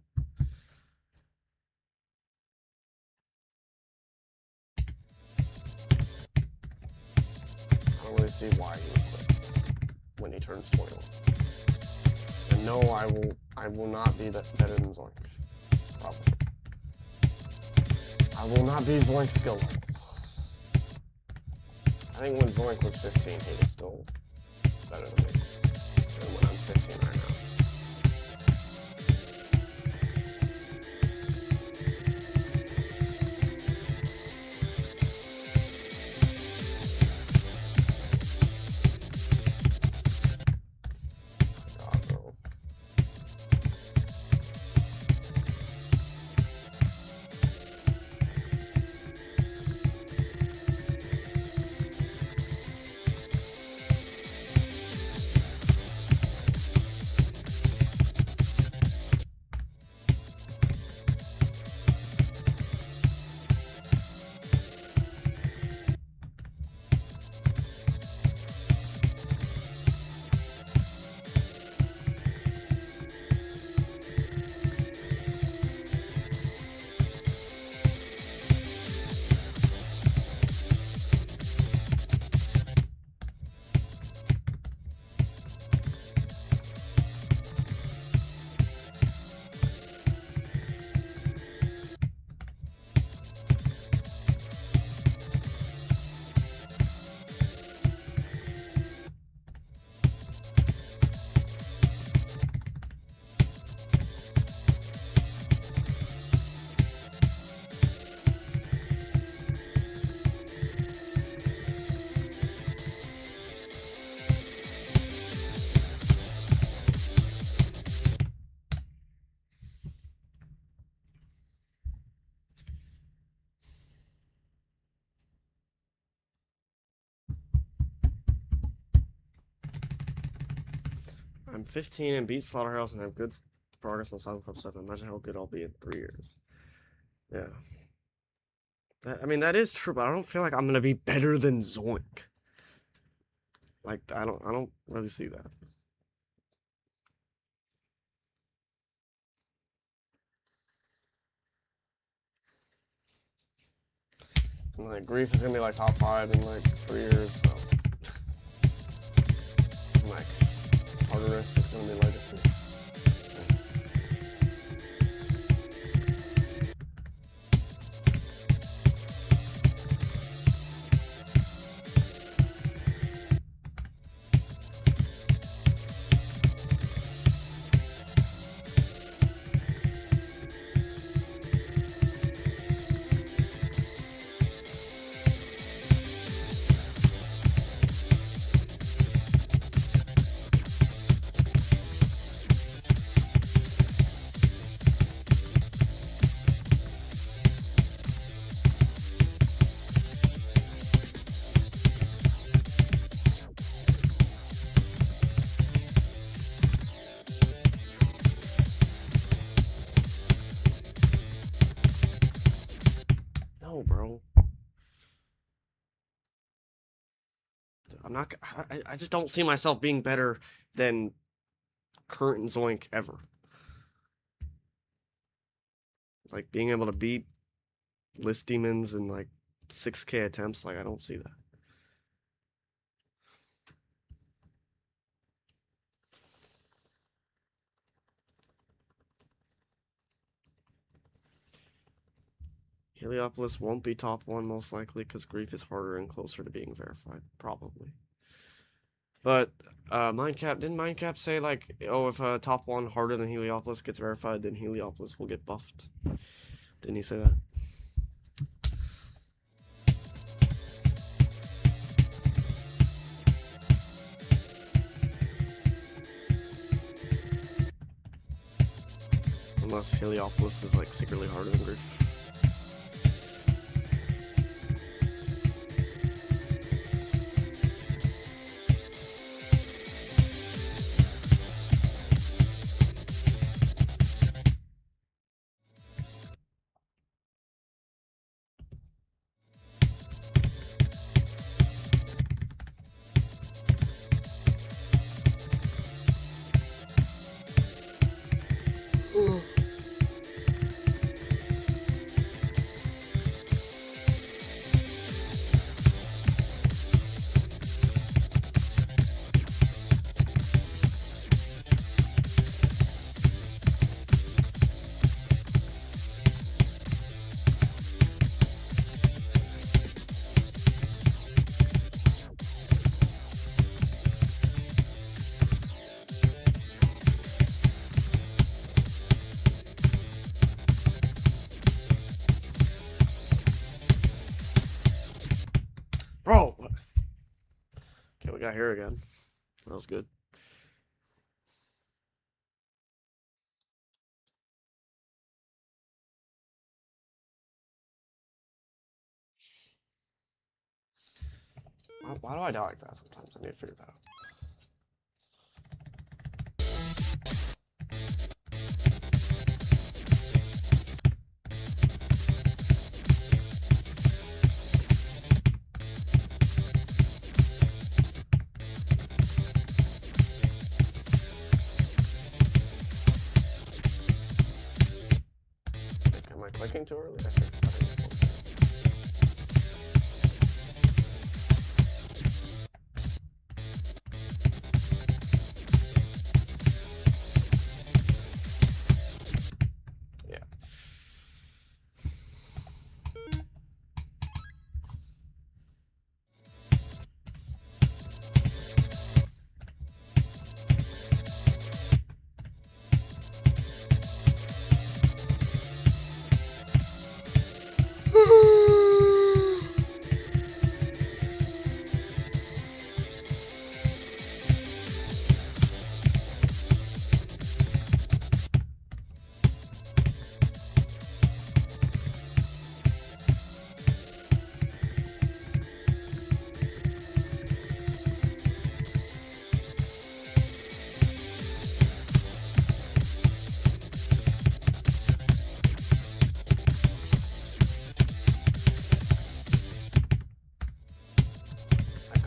Speaker 1: I don't really see why he would quit when he turns 21. And no, I will not be better than Zoink. Probably. I will not be Zoink's skill level. I think when Zoink was 15, he was still better than me. And when I'm 15 right now. I'm 15 and beat Slaughterhouse and have good progress on Silent Club stuff. Imagine how good I'll be in 3 years. Yeah. I mean, that is true, but I don't feel like I'm gonna be better than Zoink. Like, I don't really see that. And, like, Grief is gonna be like top 5 in like 3 years, so. And, like, Tartarus is gonna be Legacy. No, bro. I'm not. I just don't see myself being better than current Zoink ever. Like being able to beat list demons in like 6K attempts. Like I don't see that. Heliopolis won't be top 1 most likely because Grief is harder and closer to being verified, probably. But Mindcap, didn't Mindcap say like, oh, if top 1 harder than Heliopolis gets verified, then Heliopolis will get buffed? Didn't he say that? Unless Heliopolis is like secretly harder than Grief. Bro! Okay, we got here again. That was good. Why do I die like that sometimes? I need to figure that out. Am I clicking too early? I think yeah.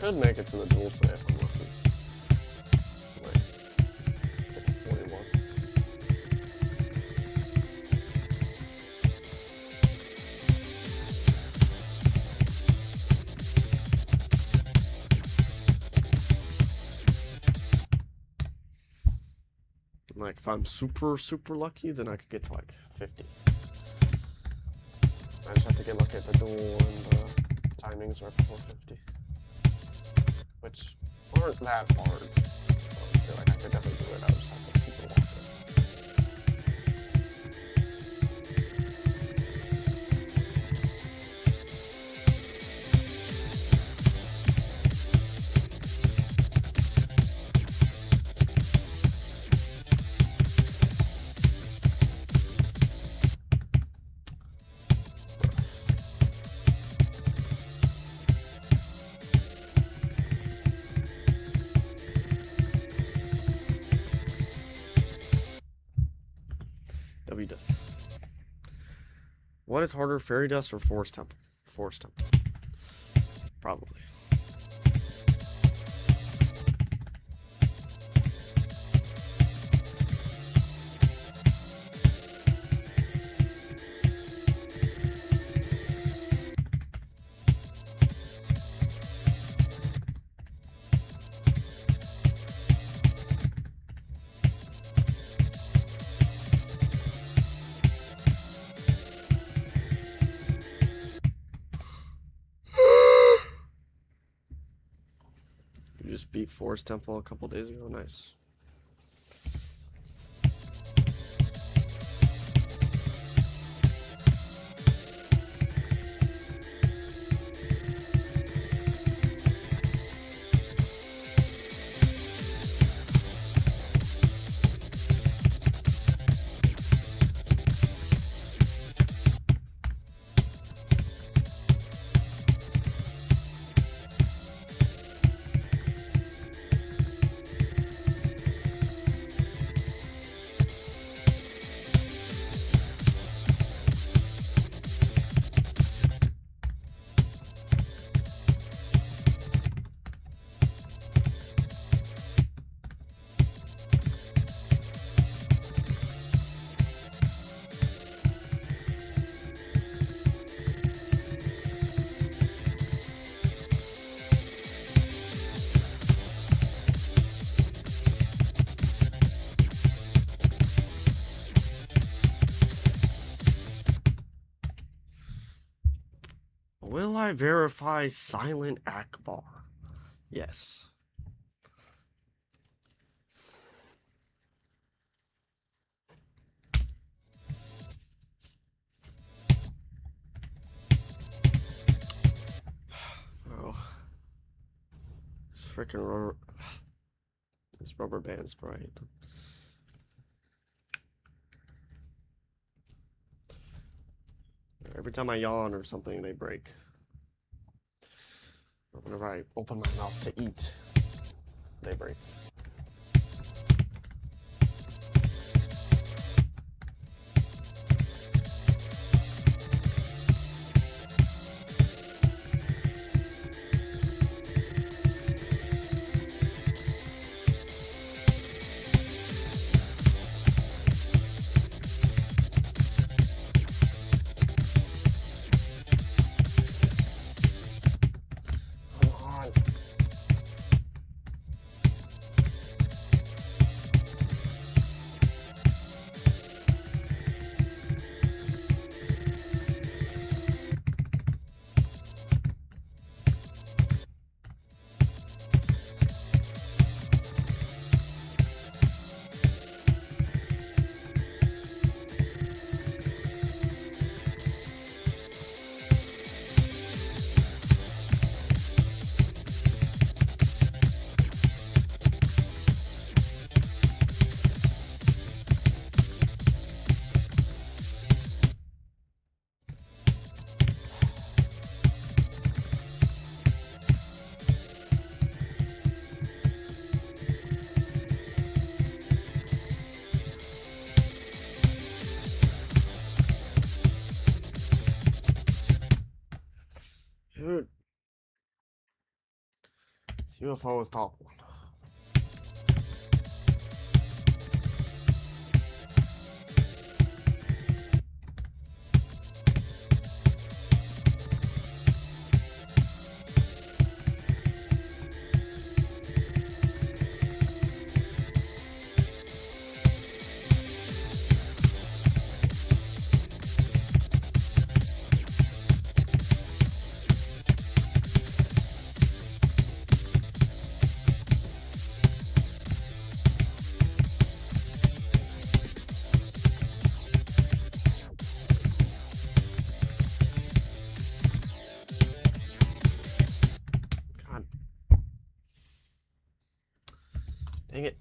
Speaker 1: could make it to the duel today if I'm lucky. Might get to 41. Like, if I'm super lucky, then I could get to like 50. I just have to get lucky at the duel and the timings right before 50. Which aren't that hard. So I feel like I could definitely do it. I just have to super lucky. W Death. What is harder, Fairy Dust or Forest Temple? Forest Temple. Probably. Just beat Forest Temple a couple days ago. Nice. Will I verify Silent Akbar? Yes. Oh. This freaking rubber. These rubber bands, bro. I hate them. Every time I yawn or something, they break. Whenever I open my mouth to eat, they break. This UFO is top one. Dang it.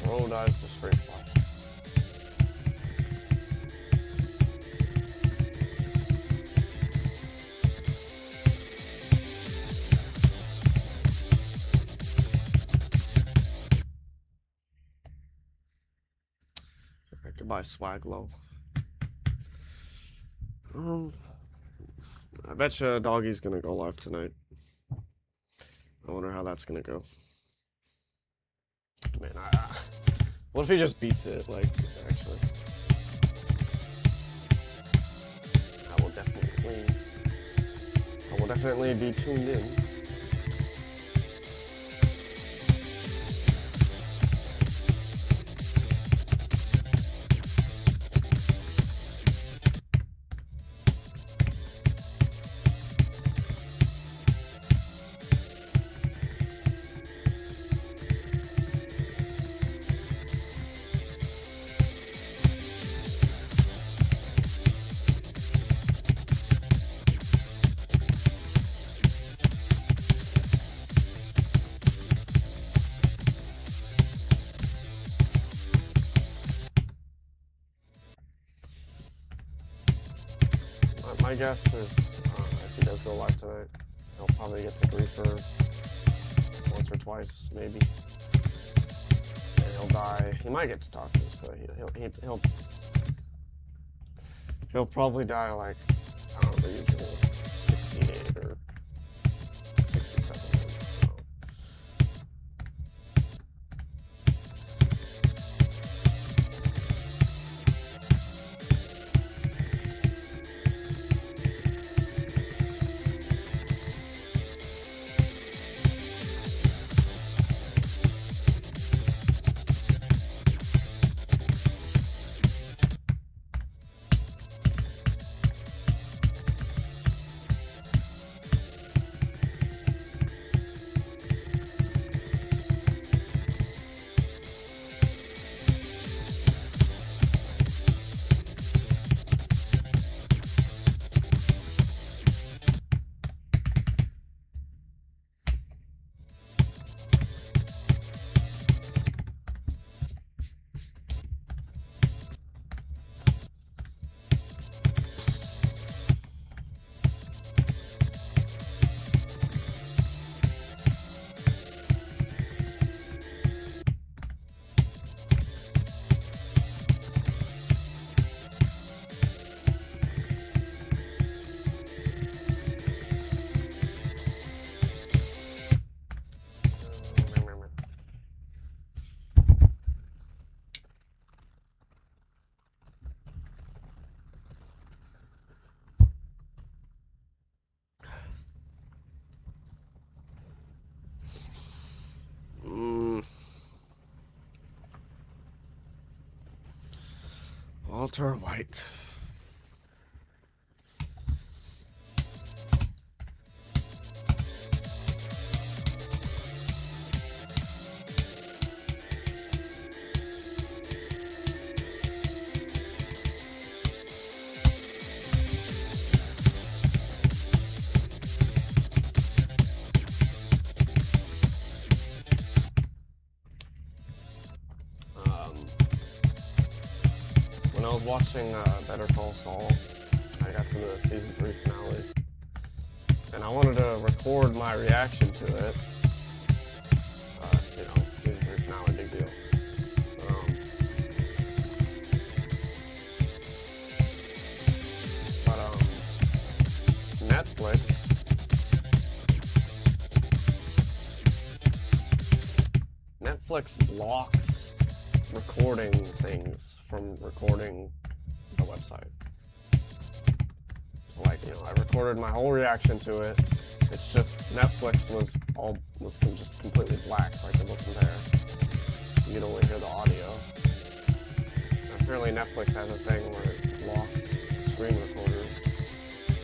Speaker 1: Roll dies to straight flash. Goodbye, swag low. I bet you Doggy's gonna go live tonight. I wonder how that's gonna go. Man, What if he just beats it, like, actually? I will definitely be tuned in. My guess is, if he does go live tonight, he'll probably get to grief for once or twice, maybe. And he'll die. He might get to talk to us, but he'll probably die like, I don't know, the usual 68 or 67 minutes. So. Walter White. When I was watching Better Call Saul, I got to the season 3 finale, and I wanted to record my reaction to it. You know, season 3 finale, big deal. Netflix blocks recording things from recording the website. So like, you know, I recorded my whole reaction to it. It's just Netflix was just completely black, like it wasn't there. You could only hear the audio. And apparently Netflix has a thing where it blocks screen recorders,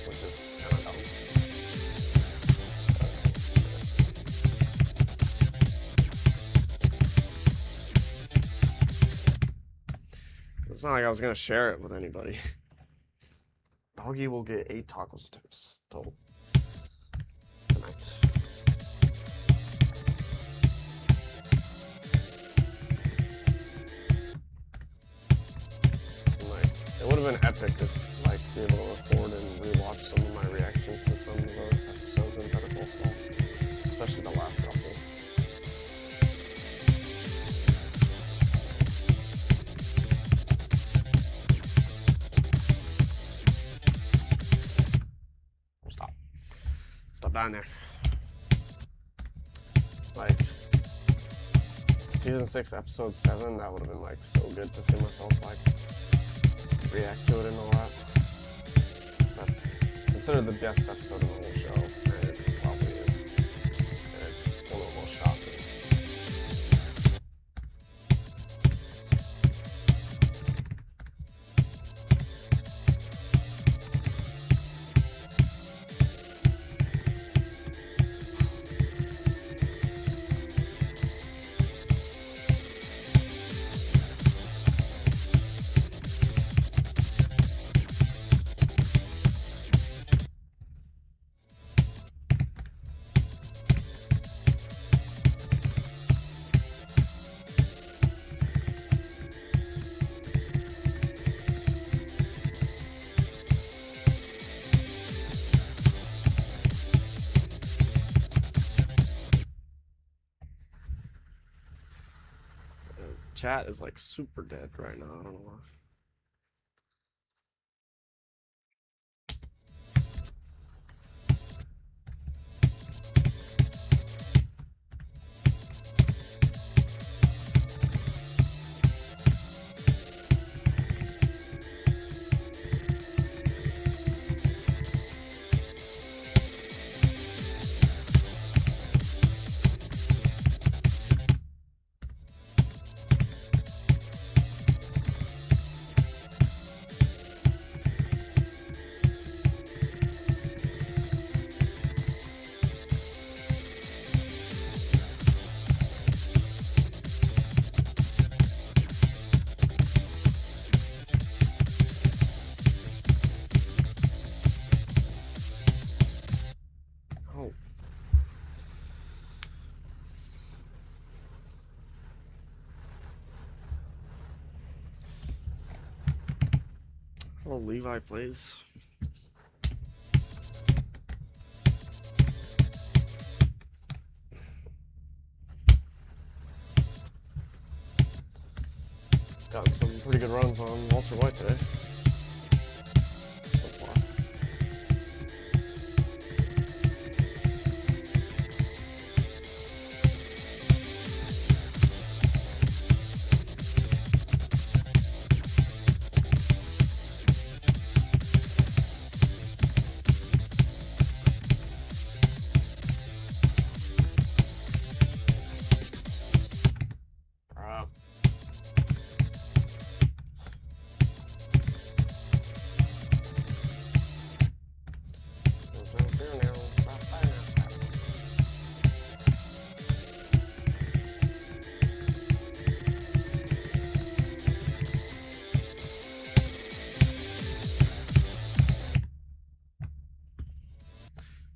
Speaker 1: which is kind of dumb. It's not like I was gonna share it with anybody. Doggy will get 8 tacos attempts total tonight. Like, it would have been epic to like be able to record and rewatch some of my reactions to some of the episodes in Better Call Saul, especially the last couple. Stop down there. Like, season 6, episode 7, that would have been like so good to see myself like react to it and all that. That's considered the best episode in the whole show, and it probably is. And it's one of the most shocking. Chat is like super dead right now. I don't know why. Oh, Levi plays. Got some pretty good runs on Walter White today. So far.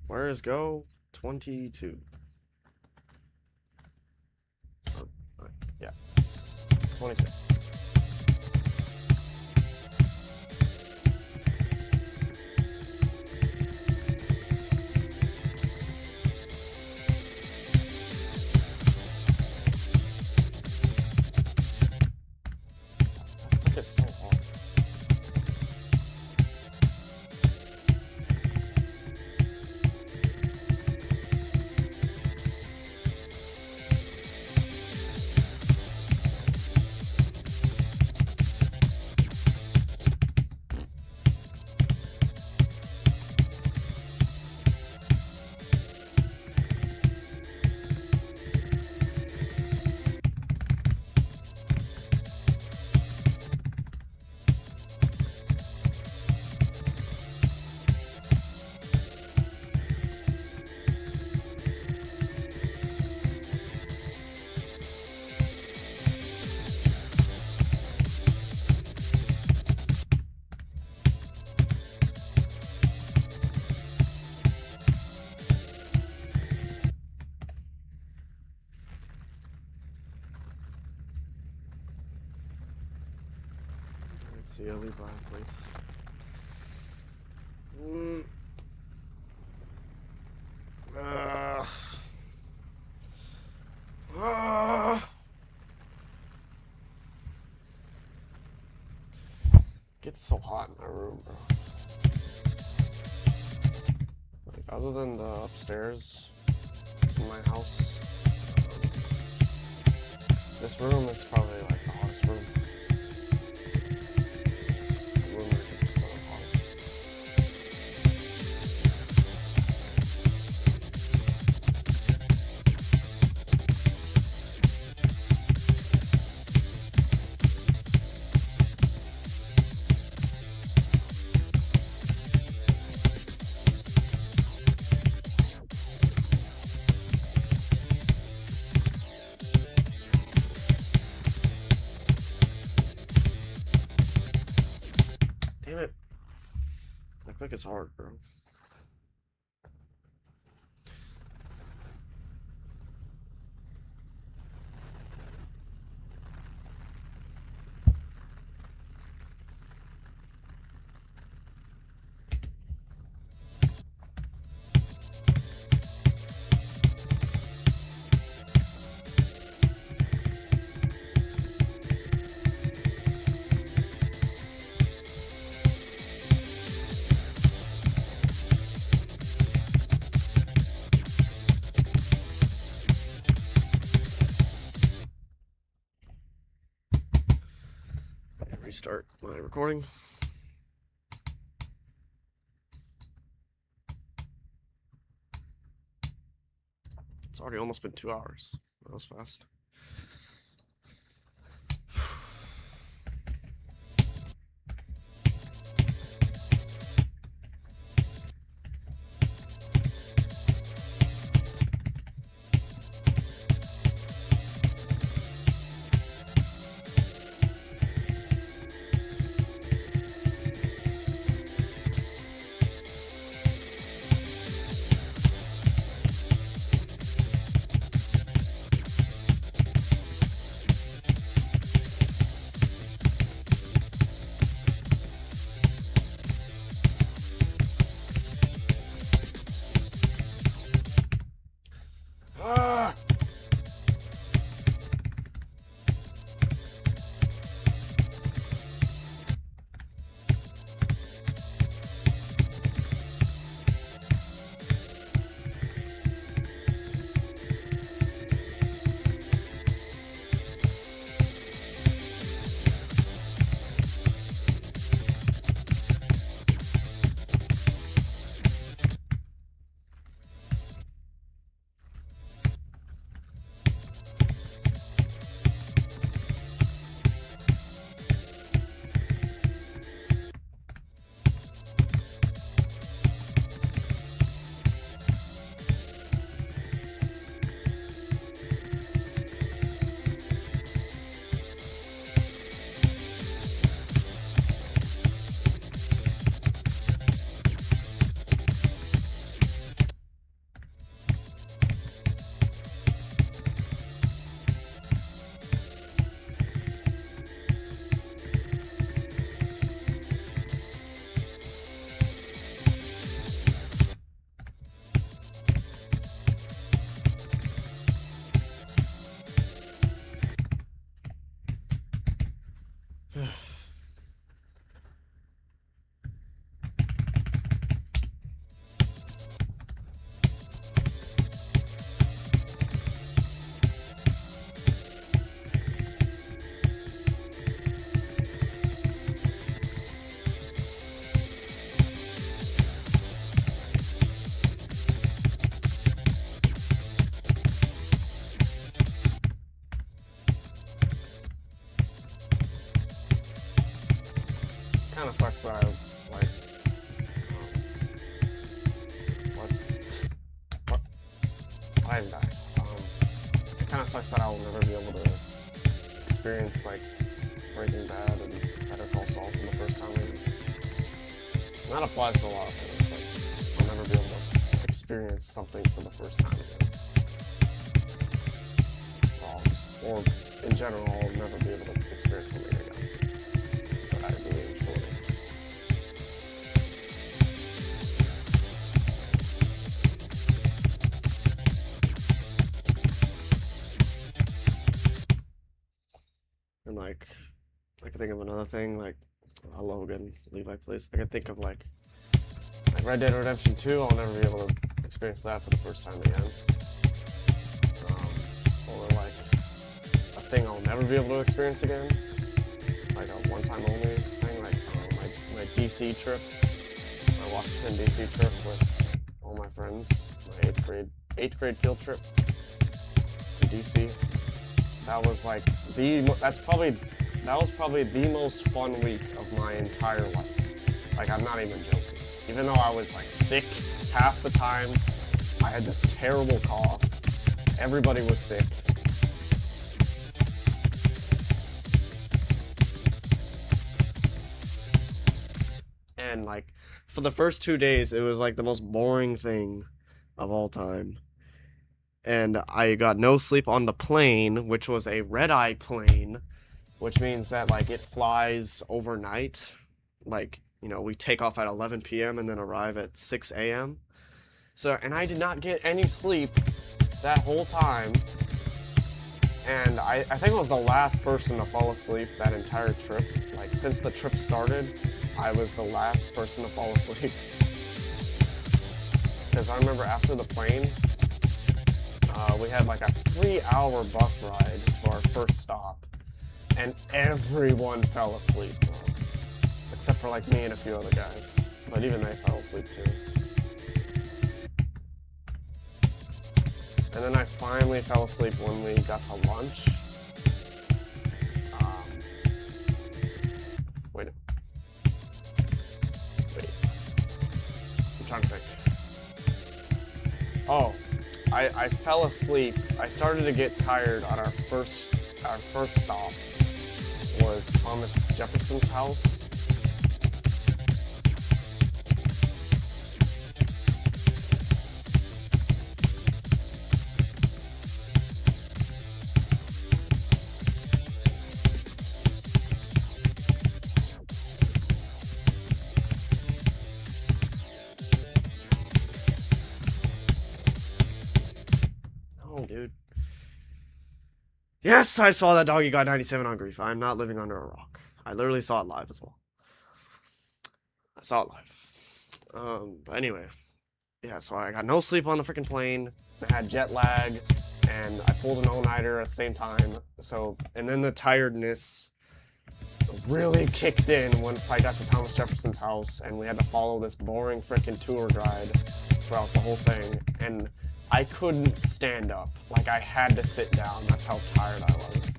Speaker 1: Where is go? 22. Oh, yeah. 22. That is so hard. See a Levi, please. Gets so hot in my room, bro. Like, other than the upstairs in my house, This room is probably like the hottest room. The room that gets the hottest. Damn it. That click is hard, bro. Restart my recording. It's already almost been 2 hours. That was fast. Kind of sucks that I like what I am back. It kind of sucks that I will never be able to experience like Breaking Bad and Better Call Saul for the first time. And that applies to a lot of things. Like I'll never be able to experience something for the first time again. Or in general, I'll never be able to experience something again. But I really enjoy it. And like, I can think of another thing, like Logan, Levi Place. I can think of like Red Dead Redemption 2, I'll never be able to experience that for the first time again. Or like thing I'll never be able to experience again. Like a one-time only thing, like my DC trip, my Washington DC trip with all my friends, my eighth grade field trip to DC. That was like that was probably the most fun week of my entire life. Like, I'm not even joking. Even though I was like sick half the time, I had this terrible cough. Everybody was sick. And like, for the first 2 days, it was like the most boring thing of all time. And I got no sleep on the plane, which was a red-eye plane, which means that like it flies overnight. Like, you know, we take off at 11 p.m. and then arrive at 6 a.m. So, and I did not get any sleep that whole time. And I think I was the last person to fall asleep that entire trip. Like, since the trip started, I was the last person to fall asleep. Because I remember after the plane, we had like a 3-hour bus ride to our first stop. And everyone fell asleep. Except for like me and a few other guys. But even they fell asleep too. And then I finally fell asleep when we got to lunch. Wait. I'm trying to think. Oh, I fell asleep. I started to get tired on our first stop was Thomas Jefferson's house. Dude. Yes, I saw that doggy got 97 on grief. I'm not living under a rock. I literally saw it live as well. I saw it live. But anyway. Yeah, so I got no sleep on the freaking plane. I had jet lag. And I pulled an all-nighter at the same time. So, and then the tiredness really kicked in once I got to Thomas Jefferson's house. And we had to follow this boring freaking tour guide throughout the whole thing. And I couldn't stand up. Like, I had to sit down. That's how tired I was.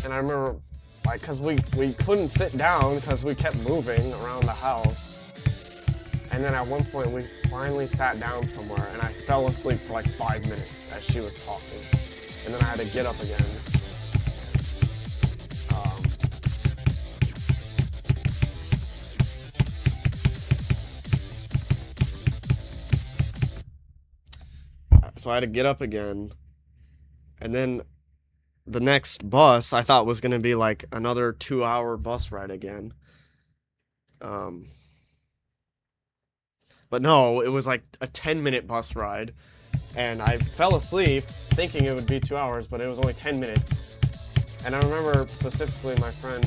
Speaker 1: And I remember, like, because we couldn't sit down because we kept moving around the house. And then at one point, we finally sat down somewhere, and I fell asleep for like 5 minutes as she was talking. And then I had to get up again. So I had to get up again, and then the next bus I thought was going to be like another 2-hour bus ride again. But no, it was like a 10-minute bus ride, and I fell asleep thinking it would be 2 hours, but it was only 10 minutes. And I remember specifically my friend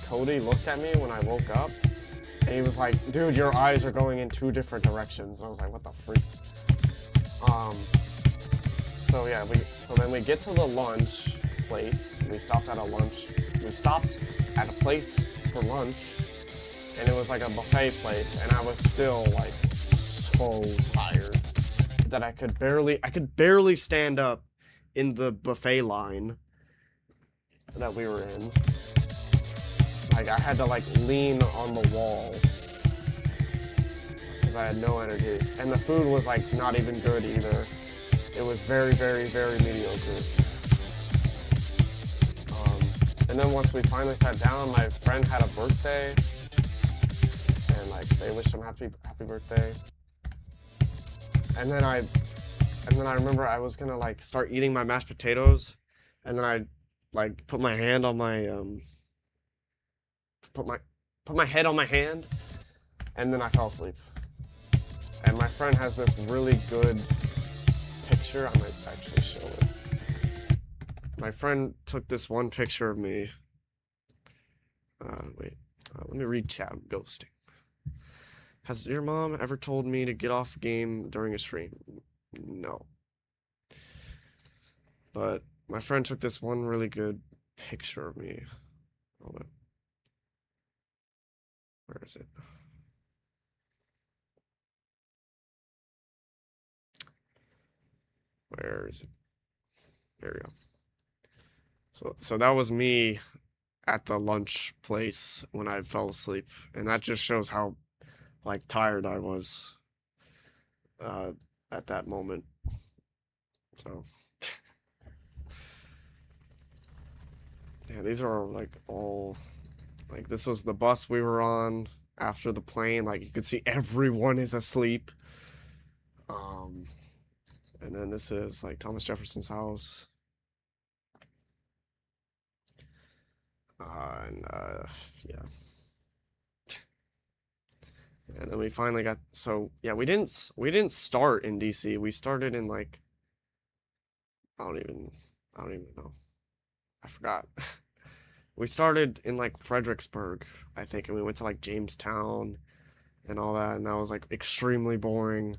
Speaker 1: Cody looked at me when I woke up, and he was like, "Dude, your eyes are going in 2 different directions." And I was like, "What the freak?" So yeah, so then we get to the lunch place. We stopped at a place for lunch, and it was like a buffet place, and I was still like so tired that I could barely stand up in the buffet line that we were in. Like, I had to like lean on the wall because I had no energy, and the food was like not even good either. It was very, very, very mediocre. And then once we finally sat down, my friend had a birthday, and like they wished him happy birthday. And then I remember I was gonna like start eating my mashed potatoes, and then I like put my hand on my put my head on my hand, and then I fell asleep. And my friend has this really good picture. I might actually show it. My friend took this one picture of me. Let me read chat. I'm ghosting. Has your mom ever told me to get off game during a stream? No. But my friend took this one really good picture of me. Hold on. Where is it? Where is it? There we go. So that was me at the lunch place when I fell asleep, and that just shows how like tired I was at that moment. So yeah, these are like all like this was the bus we were on after the plane. Like you could see everyone is asleep. And then this is like Thomas Jefferson's house. Yeah. And then we finally got, so yeah, we didn't start in DC. We started in like, I don't even know. I forgot. We started in like Fredericksburg, I think, and we went to like Jamestown and all that, and that was like extremely boring.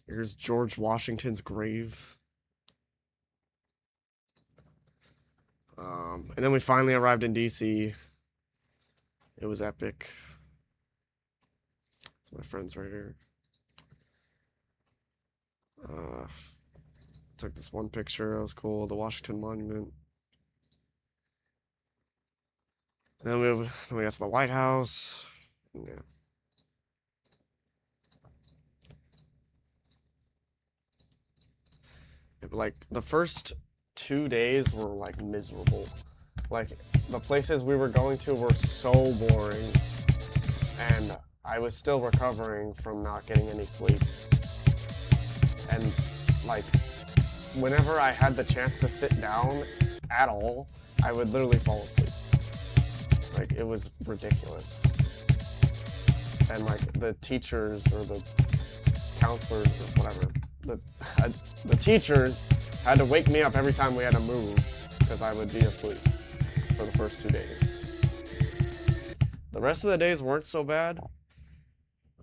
Speaker 1: Here's George Washington's grave. And then we finally arrived in DC. It was epic. So my friend's right here. Took this one picture. That was cool. The Washington Monument. And then we got to the White House. Yeah. Like the first 2 days were like miserable. Like the places we were going to were so boring, and I was still recovering from not getting any sleep. And like whenever I had the chance to sit down at all, I would literally fall asleep. Like it was ridiculous. And like the teachers or the counselors or whatever, the teachers had to wake me up every time we had to move because I would be asleep for the first 2 days. The rest of the days weren't so bad.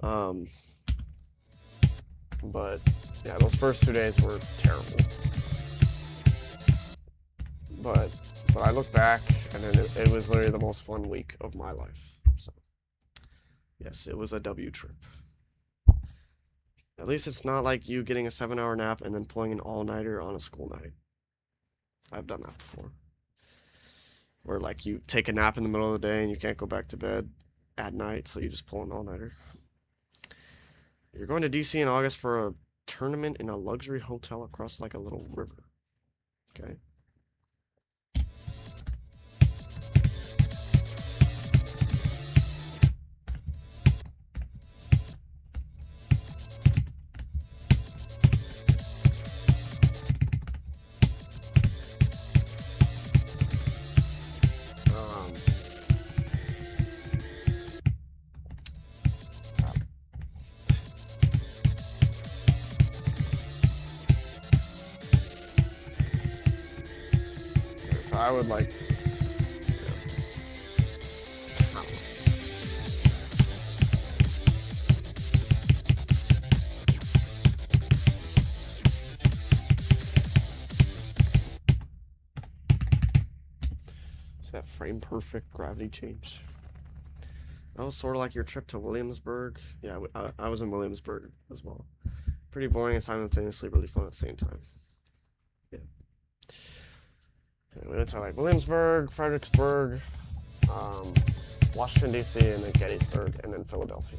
Speaker 1: But yeah, those first 2 days were terrible. But I look back and then it was literally the most fun week of my life. So yes, it was a W trip. At least it's not like you getting a 7-hour nap and then pulling an all-nighter on a school night. I've done that before. Where like you take a nap in the middle of the day and you can't go back to bed at night, so you just pull an all-nighter. You're going to DC in August for a tournament in a luxury hotel across like a little river. Okay. I would like, is that frame perfect gravity change? That was sort of like your trip to Williamsburg. Yeah, I was in Williamsburg as well. Pretty boring and simultaneously really fun at the same time. Yeah. We went to like Williamsburg, Fredericksburg, Washington D.C., and then Gettysburg, and then Philadelphia.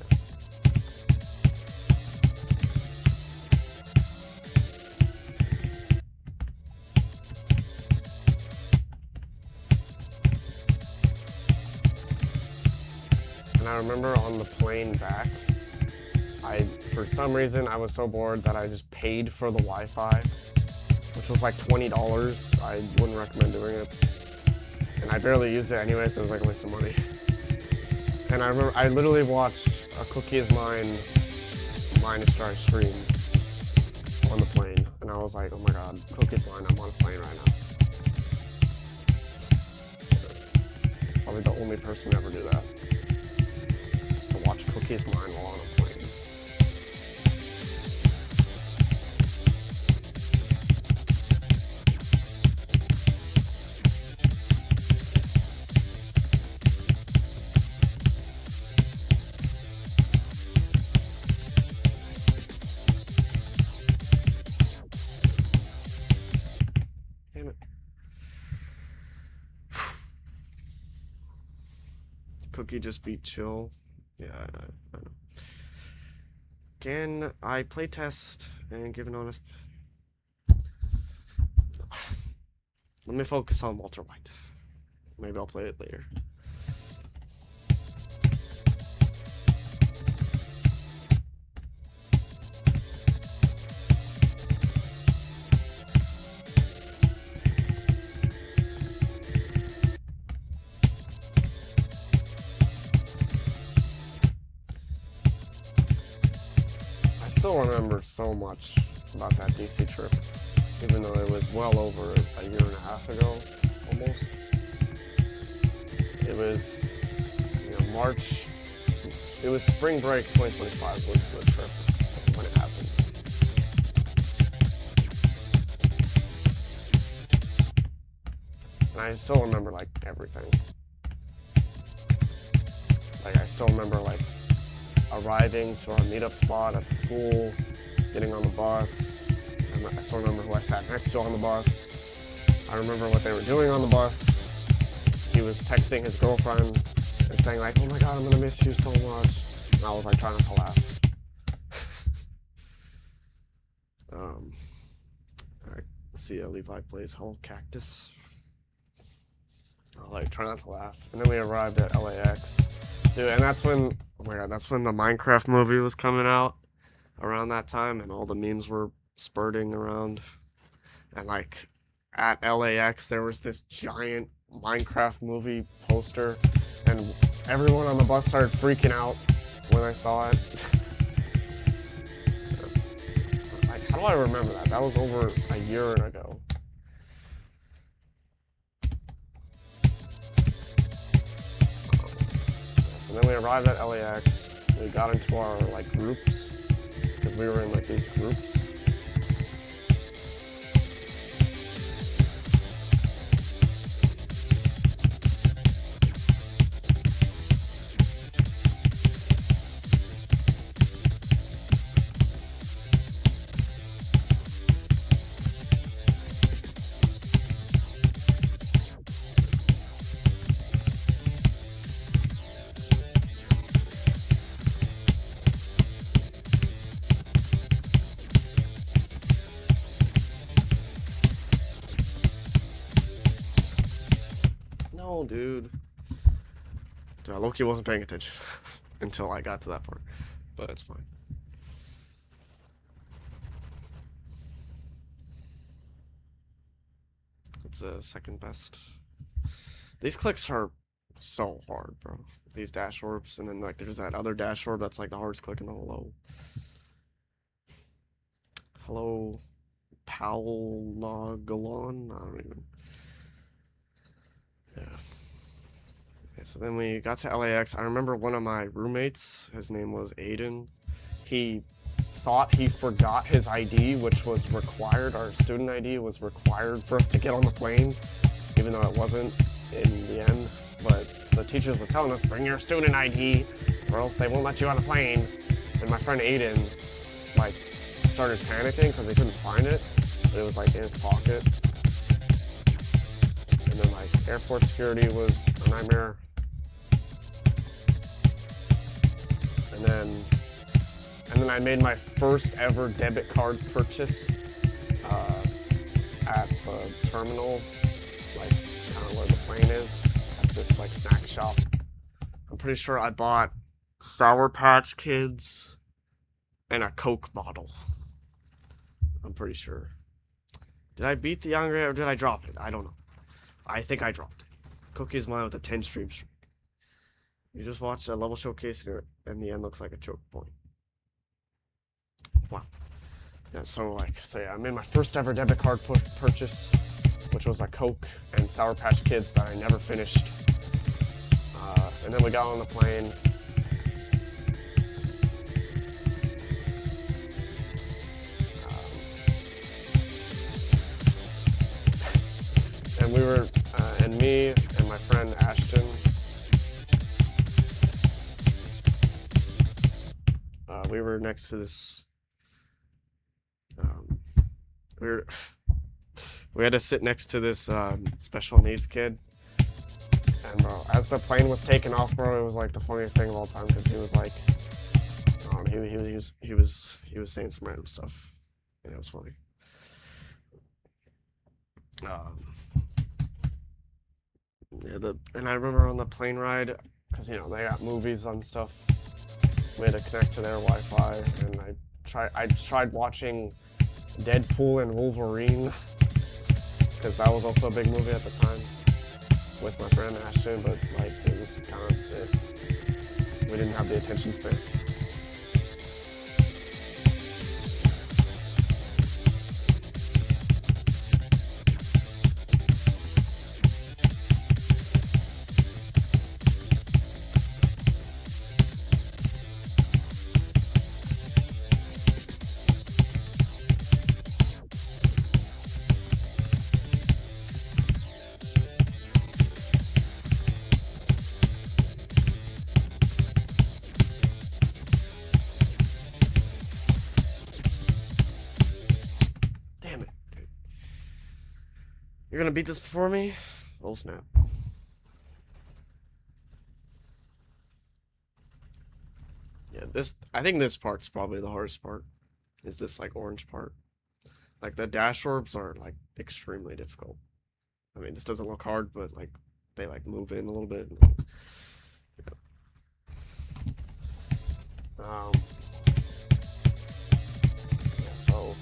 Speaker 1: And I remember on the plane back, for some reason, I was so bored that I just paid for the Wi-Fi, which was like $20. I wouldn't recommend doing it. And I barely used it anyway, so it was like a waste of money. And I remember I literally watched a Cookie Is Mine -star stream on the plane. And I was like, oh my god, Cookie Is Mine, I'm on a plane right now. Probably the only person to ever do that. Just to watch Cookie Is Mine while on a plane. Cookie just beat Chill. Yeah, I know. Can I playtest and give an honest... Let me focus on Walter White. Maybe I'll play it later. I still remember so much about that DC trip, even though it was well over a year and a half ago, almost. It was, March. It was spring break 2025 was the trip when it happened. And I still remember, like, everything. Like, I still remember, like, arriving to our meetup spot at the school, getting on the bus. I still remember who I sat next to on the bus. I remember what they were doing on the bus. He was texting his girlfriend and saying like, "Oh my god, I'm gonna miss you so much." And I was like trying not to laugh. Alright, let's see, Levi plays Hello Cactus. I'll like try not to laugh. And then we arrived at LAX. Dude, and that's when, oh my god, that's when the Minecraft movie was coming out around that time, and all the memes were spurting around. And like at LAX there was this giant Minecraft movie poster, and everyone on the bus started freaking out when I saw it. Like, how do I remember that? That was over a year ago. So then we arrived at LAX. We got into our like groups because we were in like these groups. No, dude. Dude, I low-key wasn't paying attention until I got to that part, but it's fine. It's second best. These clicks are so hard, bro. These dash orbs, and then like there's that other dash orb that's like the hardest click in the hello. Hello, Paulagalon? I don't even. Yeah. Okay, so then we got to LAX. I remember one of my roommates, his name was Aiden. He thought he forgot his ID, which was required. Our student ID was required for us to get on the plane, even though it wasn't in the end. But the teachers were telling us, bring your student ID, or else they won't let you on the plane. And my friend Aiden, like, started panicking because he couldn't find it, but it was like in his pocket. And then like airport security was a nightmare. And then I made my first ever debit card purchase at the terminal, like kind of where the plane is, at this like snack shop. I'm pretty sure I bought Sour Patch Kids and a Coke bottle. I'm pretty sure. Did I beat the Angry or did I drop it? I don't know. I think I dropped it. Cookie's mine with a 10 stream streak. You just watched a level showcase and the end looks like a choke point. Wow. Yeah, so yeah, I made my first ever debit card purchase, which was a Coke and Sour Patch Kids that I never finished. And then we got on the plane. And we were, and me and my friend Ashton, we were next to this, we had to sit next to this special needs kid, And bro, as the plane was taking off, bro, it was like the funniest thing of all time because he was like, he was saying some random stuff, and it was funny. Yeah, and I remember on the plane ride, because you know they got movies and stuff. We had to connect to their Wi-Fi, and I tried watching Deadpool and Wolverine, because that was also a big movie at the time, with my friend Ashton, but like it was kind of, we didn't have the attention span. You're gonna beat this before me? Oh snap. Yeah, I think this part's probably the hardest part. Is this like orange part. Like the dash orbs are like extremely difficult. I mean, this doesn't look hard, but like they like move in a little bit. Yeah, so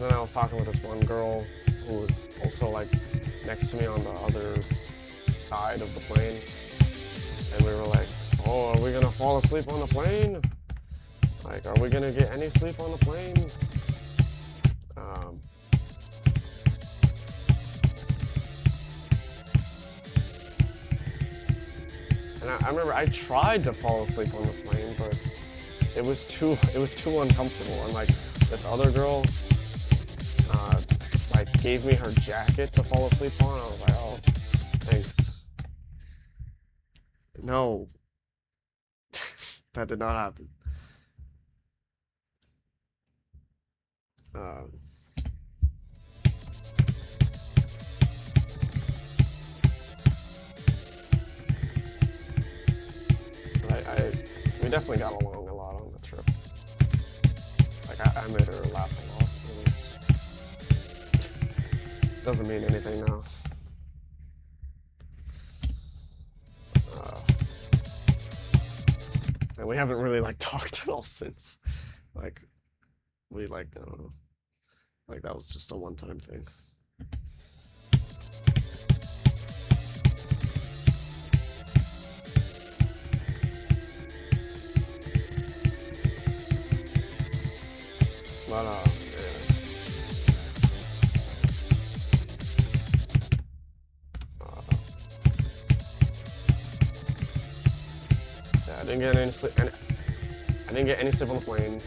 Speaker 1: then I was talking with this one girl who was also like next to me on the other side of the plane, and we were like, oh, are we gonna fall asleep on the plane? Like, are we gonna get any sleep on the plane? And I remember I tried to fall asleep on the plane, but it was too uncomfortable. And like this other girl, like gave me her jacket to fall asleep on. I was like, oh, thanks. No, that did not happen. We definitely got along a lot on the trip. Like I made her laugh a lot. Doesn't mean anything now. And we haven't really like talked at all since. Like we like, I don't know. Like that was just a one-time thing. But yeah. Yeah, I didn't get any sleep. I didn't get any sleep on the plane.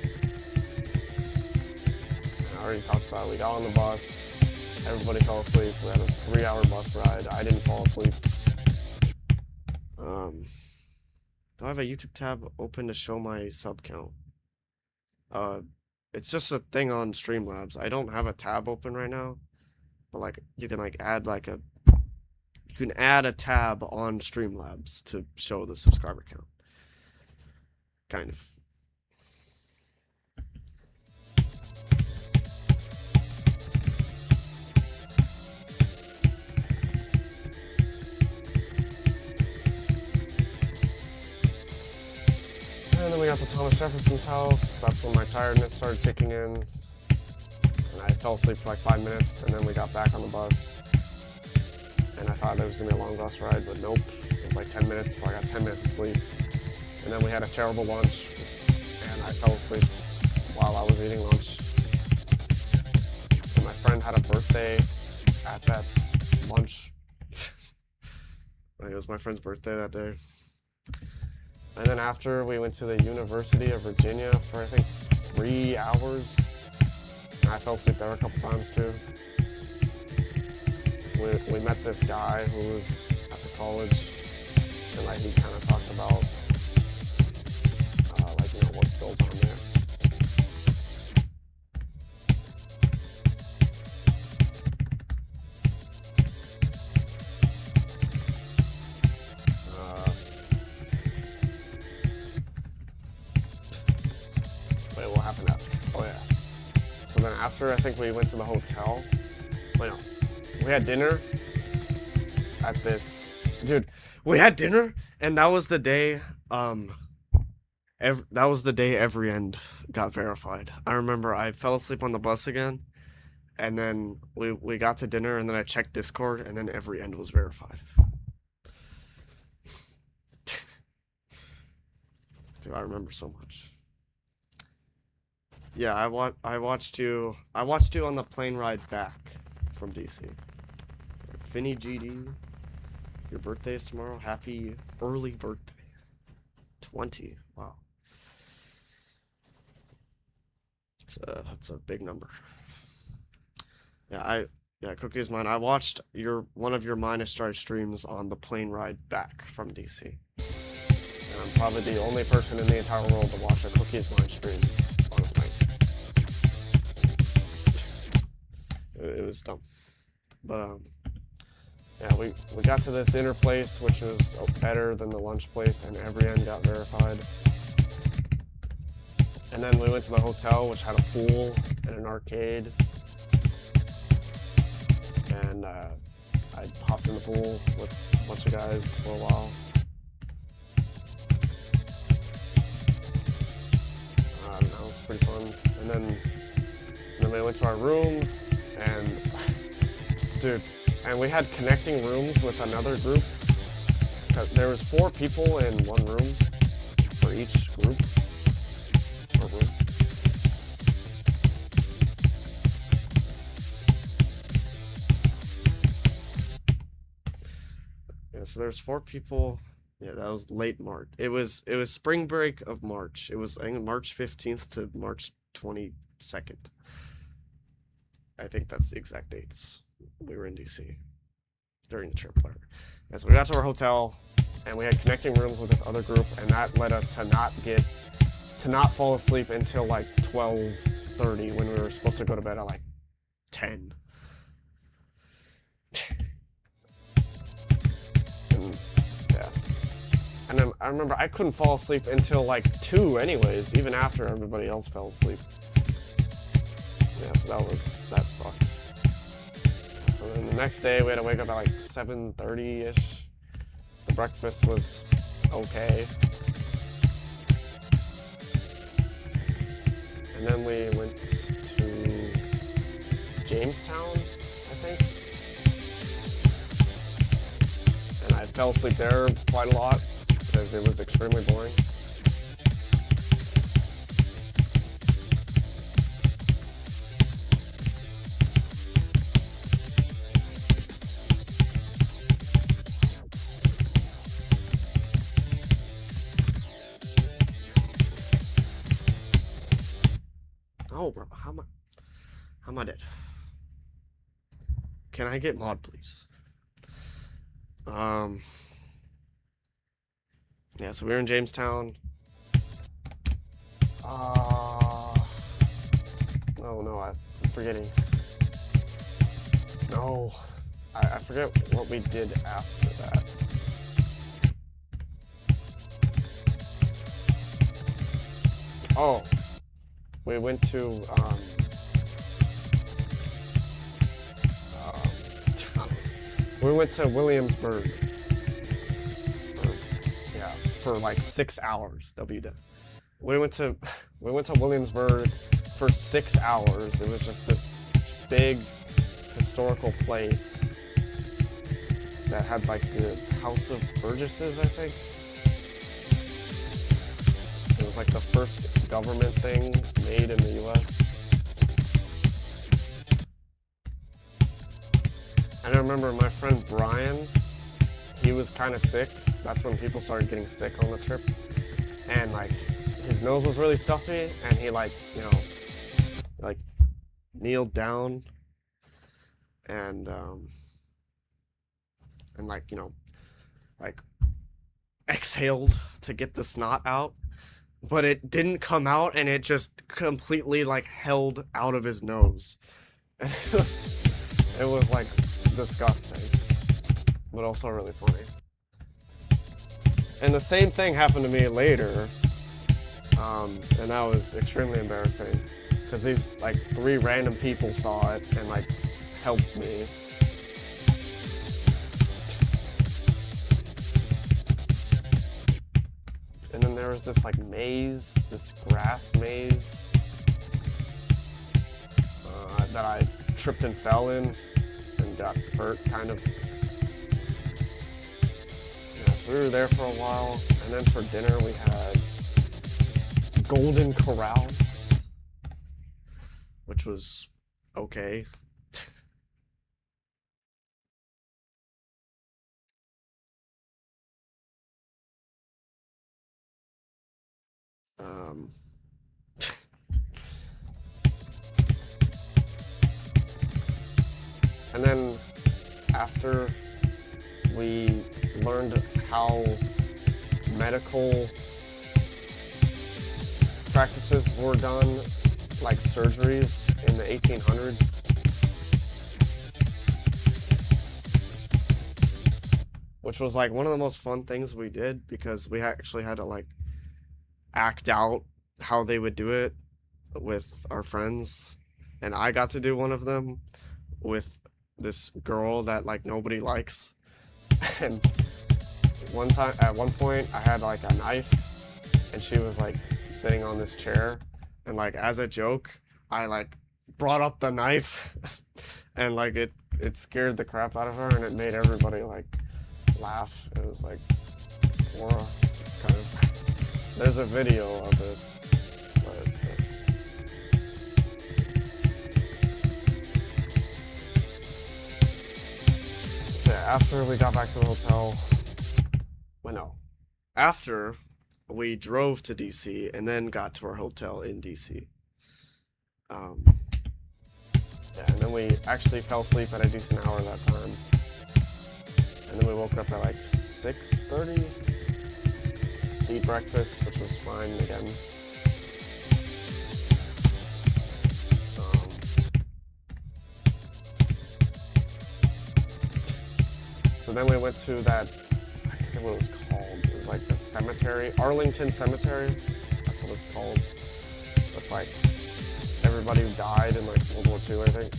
Speaker 1: I already talked about it. We got on the bus. Everybody fell asleep. We had a 3-hour bus ride. I didn't fall asleep. Do I have a YouTube tab open to show my sub count? It's just a thing on Streamlabs. I don't have a tab open right now, but like you can like add like you can add a tab on Streamlabs to show the subscriber count. Kind of. And then we got to Thomas Jefferson's house. That's when my tiredness started kicking in. And I fell asleep for like 5 minutes, and then we got back on the bus. And I thought there was gonna be a long bus ride, but nope. It was like 10 minutes, so I got 10 minutes of sleep. And then we had a terrible lunch, and I fell asleep while I was eating lunch. And my friend had a birthday at that lunch. It was my friend's birthday that day. And then after, we went to the University of Virginia for I think 3 hours. And I fell asleep there a couple times too. We met this guy who was at the college, and like he kind of talked about like, you know, what goes on there. after, I think we went to the hotel. Wait, no. We had dinner at this... Dude, we had dinner, and that was the day, that was the day every end got verified. I remember I fell asleep on the bus again, and then we got to dinner, and then I checked Discord, and then every end was verified. Dude, I remember so much. Yeah, I watched you on the plane ride back from DC. Finny GD, your birthday is tomorrow. Happy early birthday. 20. Wow. That's a big number. Yeah, Cookie is mine. I watched one of your Minus Strike streams on the plane ride back from DC. And I'm probably the only person in the entire world to watch a Cookie is mine stream on a plane. It was dumb. But yeah, we got to this dinner place, which was better than the lunch place, and every end got verified. And then we went to the hotel, which had a pool and an arcade. And I hopped in the pool with a bunch of guys for a while. That was pretty fun. And then we went to our room, and dude, and we had connecting rooms with another group. There was 4 people in one room for each group. Or room. Yeah, so there's 4 people. Yeah, that was late March. It was spring break of March. It was, I think, March 15th to March 22nd. I think that's the exact dates. We were in DC during the trip, whatever. Yeah, so we got to our hotel, and we had connecting rooms with this other group, and that led us to not fall asleep until like 12:30 when we were supposed to go to bed at like 10. And, yeah. And then I remember I couldn't fall asleep until like 2 anyways, even after everybody else fell asleep. Yeah, so that sucked. So then the next day we had to wake up at like 7:30-ish. The breakfast was okay. And then we went to Jamestown, I think. And I fell asleep there quite a lot because it was extremely boring. Oh, bro, how am I dead? Can I get mod, please? Yeah, so we were in Jamestown. Oh no, I'm forgetting. No, I forget what we did after that. Oh. We went to, we went to Williamsburg, for like 6 hours, We went to Williamsburg for 6 hours. It was just this big historical place that had like the House of Burgesses, I think. It was like the first government thing made in the US. And I remember my friend Brian, he was kind of sick. That's when people started getting sick on the trip. And like, his nose was really stuffy, and he like, kneeled down and like exhaled to get the snot out. But it didn't come out, and it just completely like held out of his nose. And it was like disgusting, but also really funny. And the same thing happened to me later, and that was extremely embarrassing. because these like 3 random people saw it and like helped me. And then there was this like maze, this grass maze that I tripped and fell in and got hurt, kind of. Yeah, so we were there for a while, and then for dinner we had Golden Corral, which was okay. And then after we learned how medical practices were done, like surgeries in the 1800s, which was like one of the most fun things we did, because we actually had to like act out how they would do it with our friends. And I got to do one of them with this girl that like nobody likes. And at one point I had like a knife, and she was like sitting on this chair, and like as a joke I like brought up the knife and like it scared the crap out of her, and it made everybody like laugh. It was like horror kind of. There's a video of it. After we got back to the hotel, well, no, after we drove to DC and then got to our hotel in DC, yeah, and then we actually fell asleep at a decent hour that time, and then we woke up at like 6:30 to eat breakfast, which was fine again. So then we went to that, I forget what it was called. It was like the cemetery, Arlington Cemetery. That's what it's called. With like everybody who died in like World War II, I think.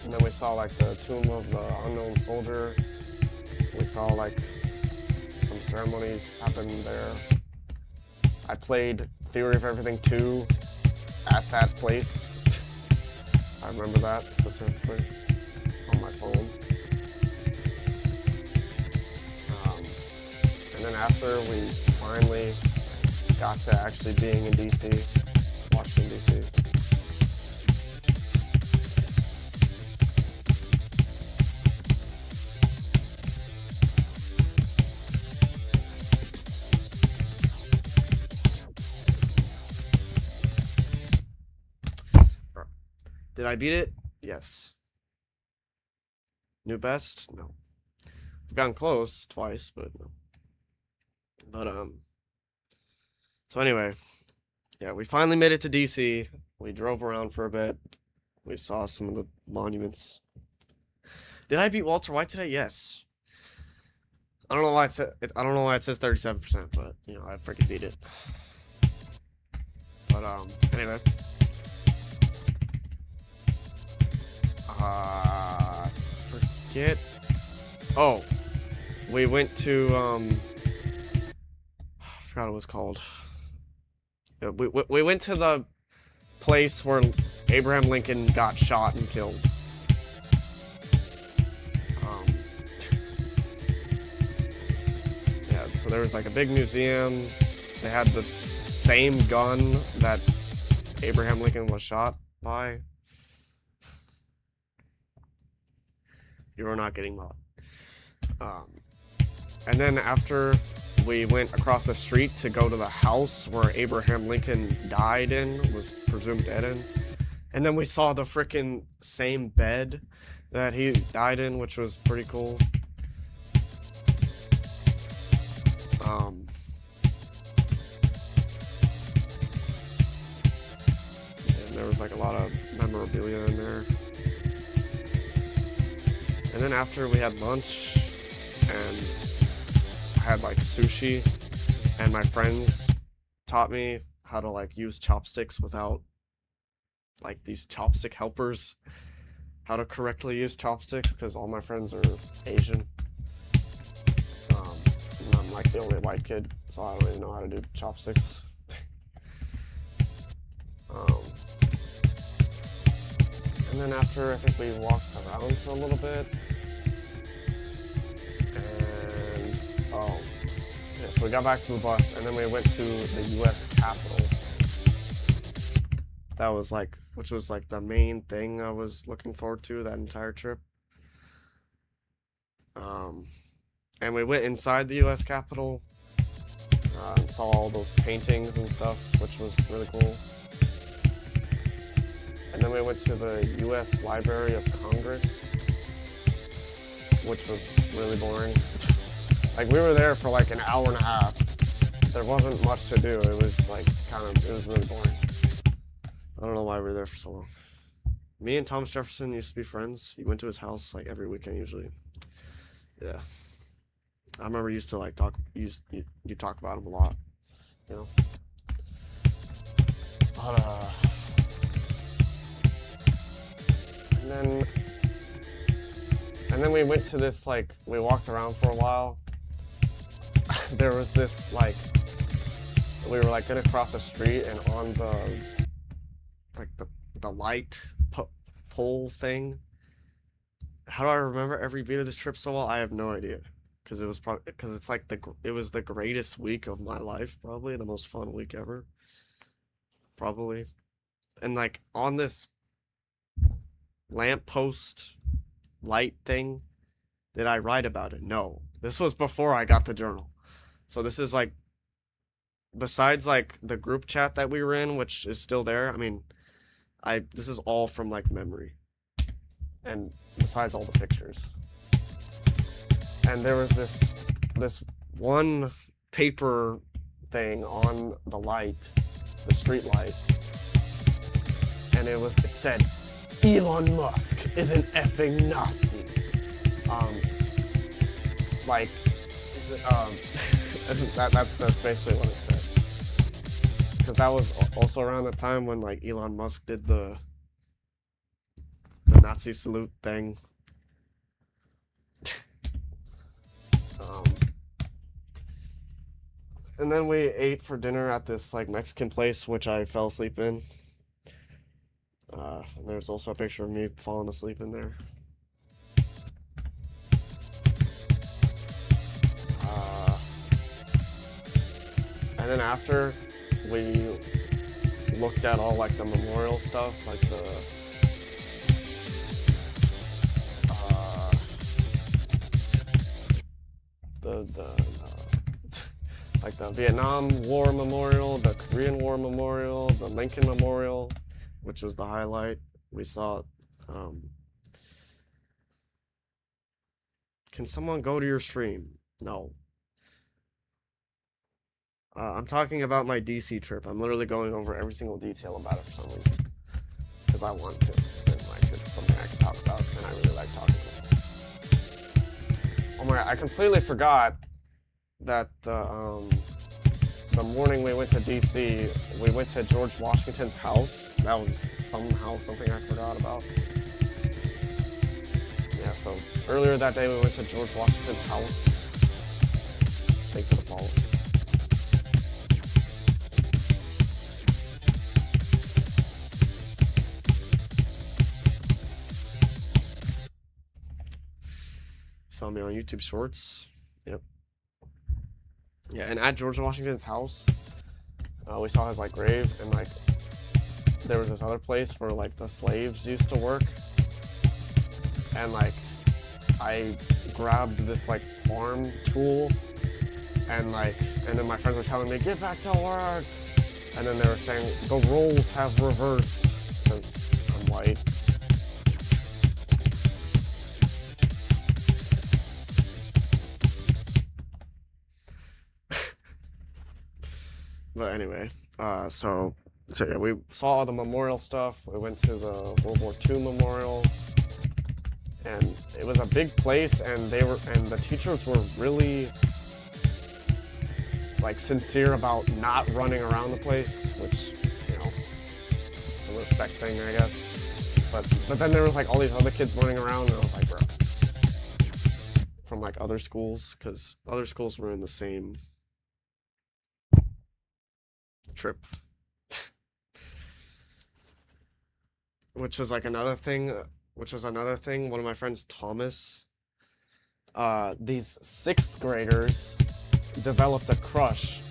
Speaker 1: And then we saw like the tomb of the unknown soldier. We saw like some ceremonies happen there. I played Theory of Everything 2 at that place. I remember that specifically on my phone. And then after we finally got to actually being in DC, Washington DC. Did I beat it? Yes. New best? No. I've gotten close twice, but no. But, so anyway, yeah, we finally made it to DC. We drove around for a bit. We saw some of the monuments. Did I beat Walter White today? Yes. I don't know why I don't know why it says 37%, but, you know, I freaking beat it. But, anyway. Forget. Oh, we went to I forgot what it was called. We went to the place where Abraham Lincoln got shot and killed. Yeah, so there was like a big museum. They had the same gun that Abraham Lincoln was shot by. You are not getting mobbed. And then after we went across the street to go to the house where Abraham Lincoln died in, was presumed dead in, and then we saw the frickin' same bed that he died in, which was pretty cool. And there was like a lot of memorabilia in there. And then after we had lunch, and I had like sushi, and my friends taught me how to like use chopsticks without like these chopstick helpers, how to correctly use chopsticks, because all my friends are Asian. And I'm like the only white kid, so I don't even know how to do chopsticks. And then after, I think we walked around for a little bit, and yeah, so we got back to the bus, and then we went to the U.S. Capitol. That was like, which was like the main thing I was looking forward to that entire trip. And we went inside the U.S. Capitol, and saw all those paintings and stuff, which was really cool. And then we went to the U.S. Library of Congress, which was really boring. Like, we were there for like an hour and a half. There wasn't much to do. It was like it was really boring. I don't know why we were there for so long. Me and Thomas Jefferson used to be friends. You went to his house like every weekend usually. Yeah. I remember you used to like you talk about him a lot, you know. But and then we went to this, like, we walked around for a while. There was this, like, we were like gonna cross a street, and on the like the light pole thing. How do I remember every beat of this trip so well? I have no idea, because it was probably it's like it was the greatest week of my life, probably the most fun week ever, probably. And like on this lamppost light thing, did I write about it? No, this was before I got the journal. So this is like, besides like the group chat that we were in, which is still there. I mean, this is all from like memory, and besides all the pictures. And there was this one paper thing on the light, the street light, and it said, Elon Musk is an effing Nazi. That's basically what it said. Because that was also around the time when like Elon Musk did the Nazi salute thing. And then we ate for dinner at this like Mexican place, which I fell asleep in. And there's also a picture of me falling asleep in there. And then after, we looked at all like the memorial stuff, like like the Vietnam War Memorial, the Korean War Memorial, the Lincoln Memorial, which was the highlight. We saw, can someone go to your stream? No. I'm talking about my DC trip. I'm literally going over every single detail about it for some reason. Because I want to. And like, it's something I can talk about, and I really like talking about it. Oh my God, I completely forgot that the morning we went to DC, we went to George Washington's house. That was somehow something I forgot about. Yeah, so earlier that day we went to George Washington's house. Thanks for the follow. Saw me on YouTube Shorts. Yep. Yeah, and at George Washington's house, we saw his like grave, and like there was this other place where like the slaves used to work, and like I grabbed this like farm tool, and then my friends were telling me, get back to work, and then they were saying the roles have reversed because I'm white. But anyway, so yeah, we saw all the memorial stuff. We went to the World War II memorial, and it was a big place, and the teachers were really like sincere about not running around the place, which, you know, it's a respect thing, I guess. But then there was like all these other kids running around, and I was like, bro, from like other schools, because other schools were in the same trip. Which was another thing. One of my friends, Thomas, these 6th graders developed a crush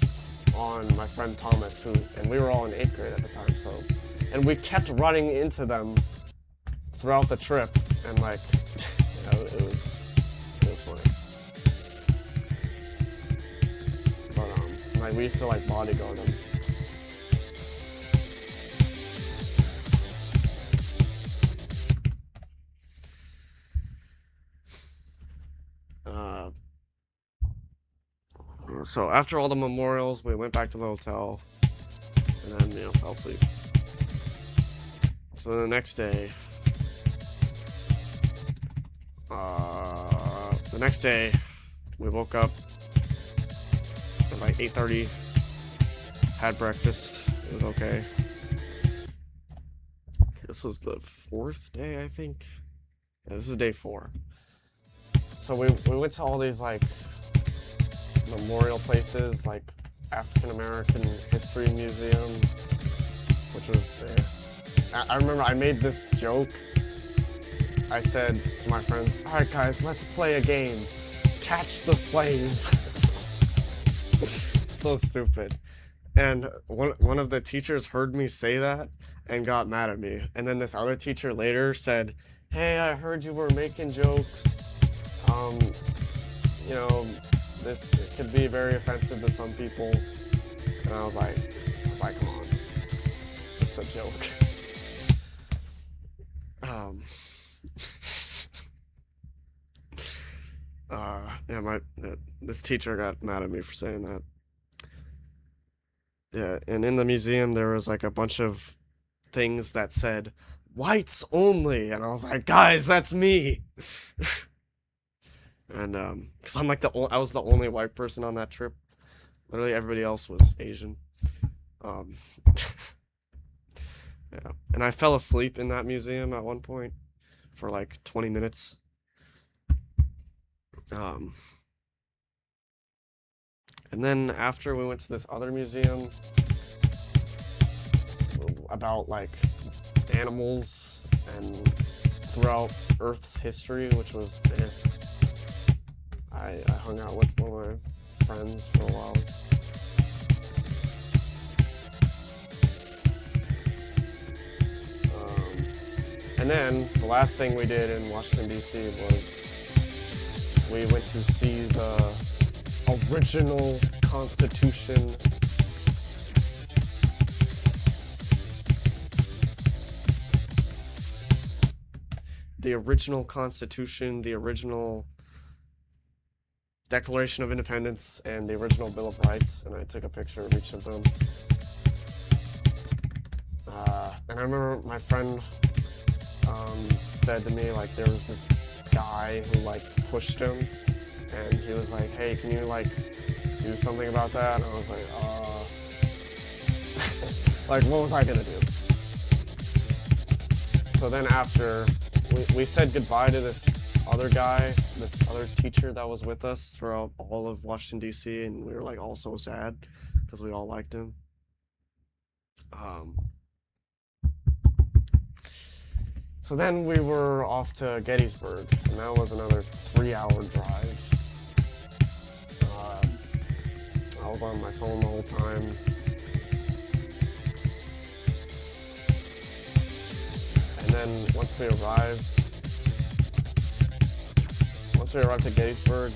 Speaker 1: on my friend Thomas, and we were all in 8th grade at the time, and we kept running into them throughout the trip, and like, you know, it was funny. But like we used to like bodyguard them. So after all the memorials, we went back to the hotel, and then, you know, fell asleep. So the next day, we woke up at like 8:30, had breakfast, it was okay. This was the 4th day, I think. Yeah, this is day 4. So we went to all these like memorial places, like African American History Museum, which was I remember I made this joke. I said to my friends, "All right, guys, let's play a game. Catch the slave." So stupid. And one of the teachers heard me say that and got mad at me. And then this other teacher later said, "Hey, I heard you were making jokes. You know, it could be very offensive to some people." And I was like, come on, it's just a joke. Yeah, this teacher got mad at me for saying that. Yeah, and in the museum there was like a bunch of things that said whites only, and I was like, guys, that's me. And because I'm like I was the only white person on that trip. Literally everybody else was Asian. Yeah, and I fell asleep in that museum at one point for like 20 minutes. And then after we went to this other museum about like animals and throughout Earth's history, which was I hung out with one of my friends for a while. And then the last thing we did in Washington, D.C. was we went to see the original Constitution. The original Constitution, the original Declaration of Independence, and the original Bill of Rights, and I took a picture of each of them. And I remember my friend said to me, like, there was this guy who like pushed him, and he was like, "Hey, can you like do something about that?" And I was like, like, what was I gonna do? So then after we said goodbye to this other guy, this other teacher that was with us throughout all of Washington, D.C., and we were like all so sad because we all liked him. So then we were off to Gettysburg, and that was another 3-hour drive. I was on my phone the whole time. And then once we arrived to Gettysburg,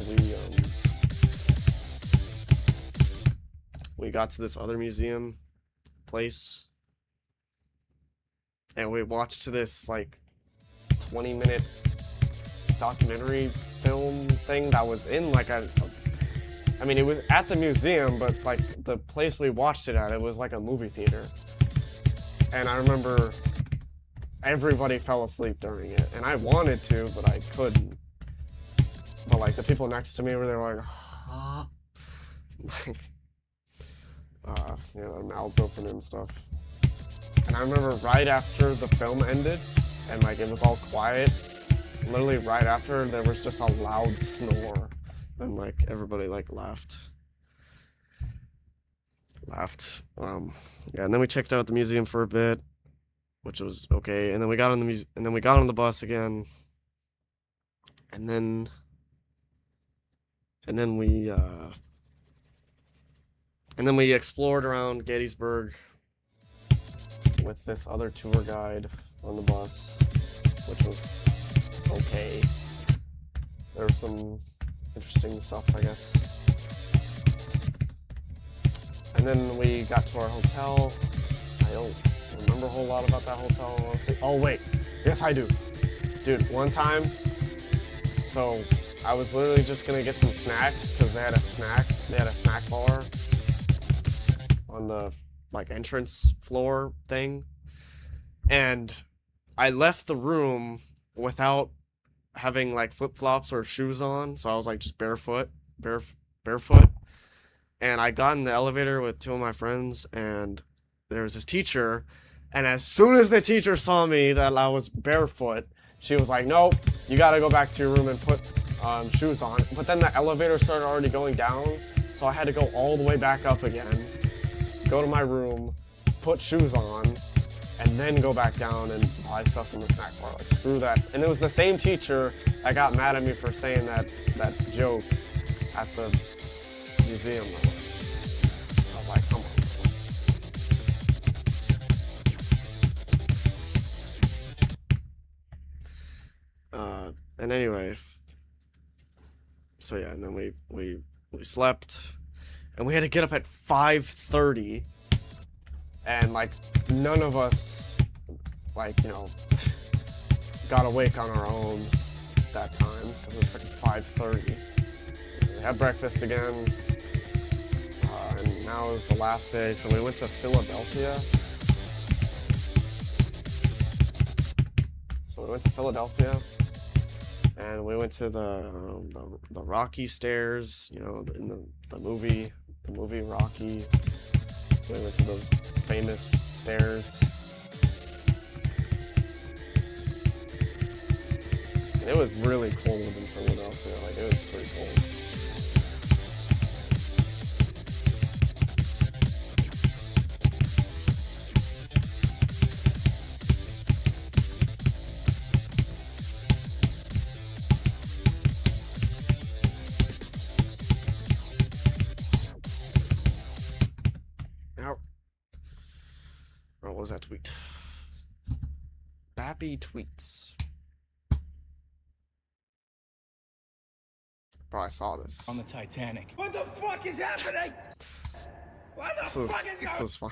Speaker 1: we got to this other museum place, and we watched this like 20-minute documentary film thing that was in like I mean, it was at the museum, but like the place we watched it at, it was like a movie theater. And I remember everybody fell asleep during it, and I wanted to, but I couldn't. But like the people next to me were, they were like, like, you know, their mouths open and stuff. And I remember right after the film ended, and like it was all quiet. Literally right after, there was just a loud snore, and like everybody like laughed. Yeah, and then we checked out the museum for a bit, which was okay. And then we got on the bus again, and then we explored around Gettysburg with this other tour guide on the bus, which was okay. There was some interesting stuff, I guess. And then we got to our hotel. I don't remember a whole lot about that hotel, honestly. Oh wait, yes I do. Dude, one time, so I was literally just gonna get some snacks because they had a snack bar on the like entrance floor thing, and I left the room without having like flip-flops or shoes on, so I was like just barefoot, and I got in the elevator with two of my friends, and there was this teacher, and as soon as the teacher saw me that I was barefoot, she was like, nope, you gotta go back to your room and put shoes on. But then the elevator started already going down, so I had to go all the way back up again, go to my room, put shoes on, and then go back down and buy stuff from the snack bar. Like, screw that. And it was the same teacher that got mad at me for saying that joke at the museum. I was like, come on. And anyway, so yeah, and then we slept, and we had to get up at 5:30, and like none of us, like, you know, got awake on our own that time because it was freaking 5:30. We had breakfast again, and now is the last day, so we went to Philadelphia. And we went to the Rocky stairs, you know, in the movie Rocky. We went to those famous stairs. And it was really cold in Philadelphia, like it was pretty cold. What was that tweet? Bappy tweets. Bro, I saw this.
Speaker 2: On the Titanic. What the fuck is happening? What the fuck is going on?
Speaker 1: This was fine.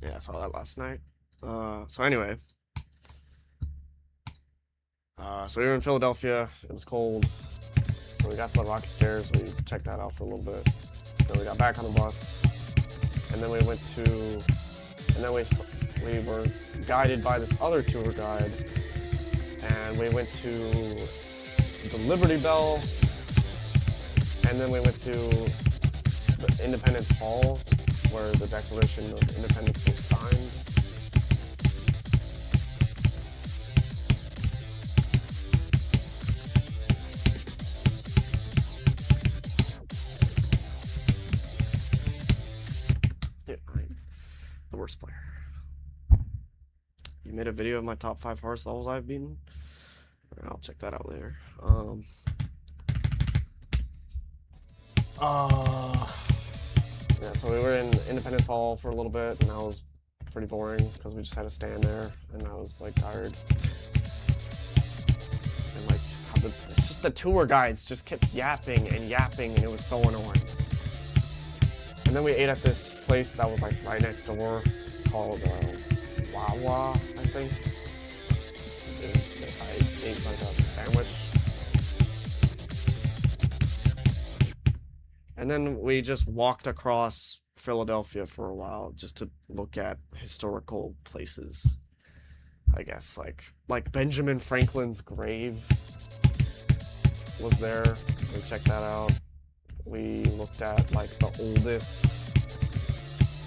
Speaker 1: Yeah, I saw that last night. So anyway. So we were in Philadelphia. It was cold. So we got to the Rocky Stairs, we checked that out for a little bit. Then we got back on the bus, and then we went to, and then we were guided by this other tour guide, and we went to the Liberty Bell, and then we went to the Independence Hall, where the Declaration of Independence was signed. Player. You made a video of my top 5 hardest levels I've beaten. I'll check that out later. Yeah, so we were in Independence Hall for a little bit, and that was pretty boring because we just had to stand there, and I was like tired. And like, it's just the tour guides just kept yapping, and it was so annoying. And then we ate at this place that was like right next door called Wawa, I think. I ate like a sandwich. And then we just walked across Philadelphia for a while just to look at historical places. I guess like Benjamin Franklin's grave was there. We checked that out. We looked at like the oldest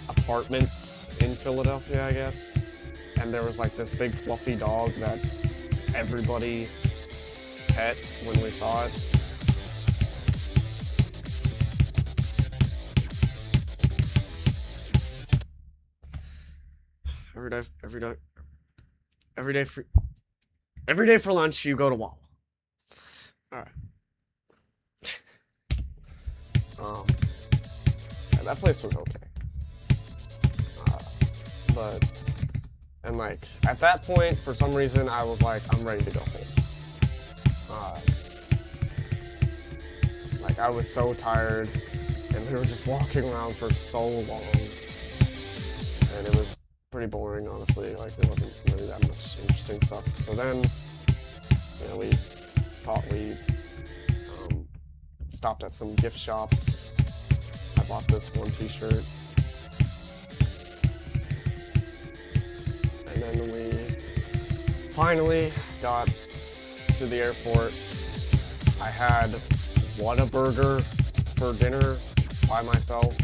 Speaker 1: apartments in Philadelphia, I guess. And there was like this big fluffy dog that everybody pet when we saw it. Every day for lunch you go to Wawa. Alright. Yeah, that place was okay. And like, at that point, for some reason, I was like, I'm ready to go home. Like, I was so tired, and we were just walking around for so long, and it was pretty boring, honestly. Like, there wasn't really that much interesting stuff. So then, you know, we stopped at some gift shops. I bought this one t-shirt. And then we finally got to the airport. I had Whataburger for dinner by myself.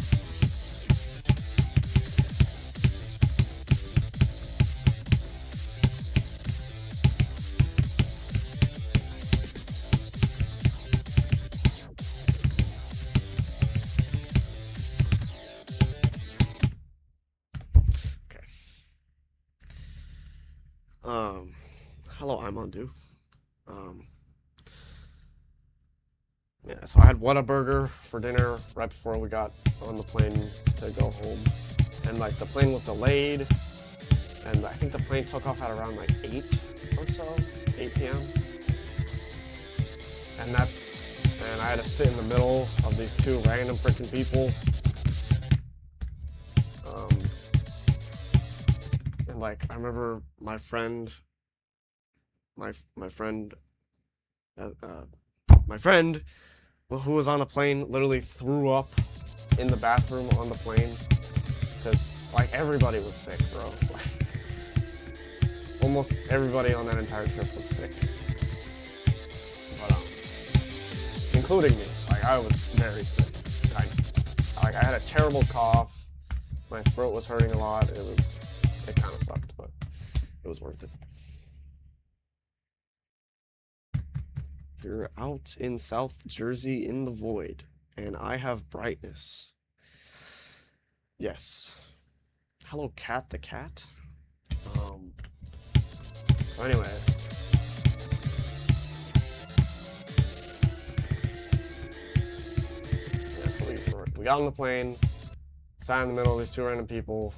Speaker 1: Hello, I'm Undo. Yeah, so I had Whataburger for dinner right before we got on the plane to go home. And like the plane was delayed, and I think the plane took off at around like 8 or so, 8 p.m. And I had to sit in the middle of these two random freaking people. And like, I remember my friend who was on the plane literally threw up in the bathroom on the plane because like everybody was sick, bro. Like, almost everybody on that entire trip was sick, but including me. Like, I was very sick. Like, I had a terrible cough. My throat was hurting a lot. It kind of sucked, but it was worth it. You're out in South Jersey in the void, and I have brightness. Yes. Hello, Cat the Cat. So anyway. Yeah, so we got on the plane, sat in the middle of these two random people,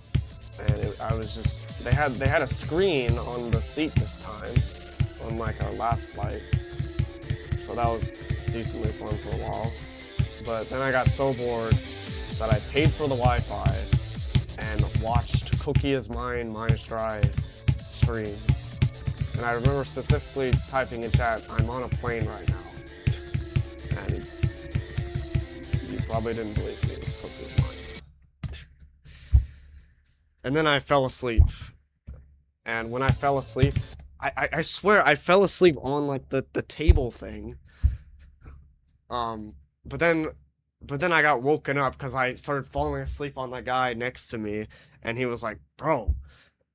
Speaker 1: and I was just, they had a screen on the seat this time, on like our last flight. So that was decently fun for a while. But then I got so bored that I paid for the Wi-Fi and watched Cookie Is Mine, Mine Is Dry stream. And I remember specifically typing in chat, I'm on a plane right now. And you probably didn't believe me, Cookie Is Mine. And then I fell asleep. And when I fell asleep, I swear I fell asleep on like the table thing. But then I got woken up because I started falling asleep on the guy next to me, and he was like, bro.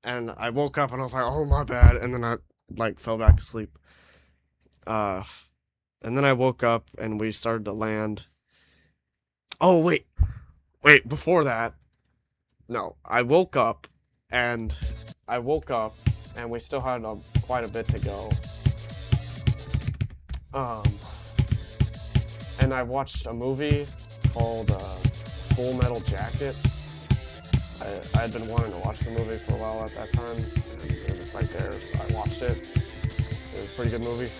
Speaker 1: And I woke up and I was like, oh my bad, and then I like fell back asleep. And then I woke up and we started to land. Oh wait, before that. No, I woke up and we still had quite a bit to go. And I watched a movie called Full Metal Jacket. I had been wanting to watch the movie for a while at that time, and it was right there, so I watched it. It was a pretty good movie.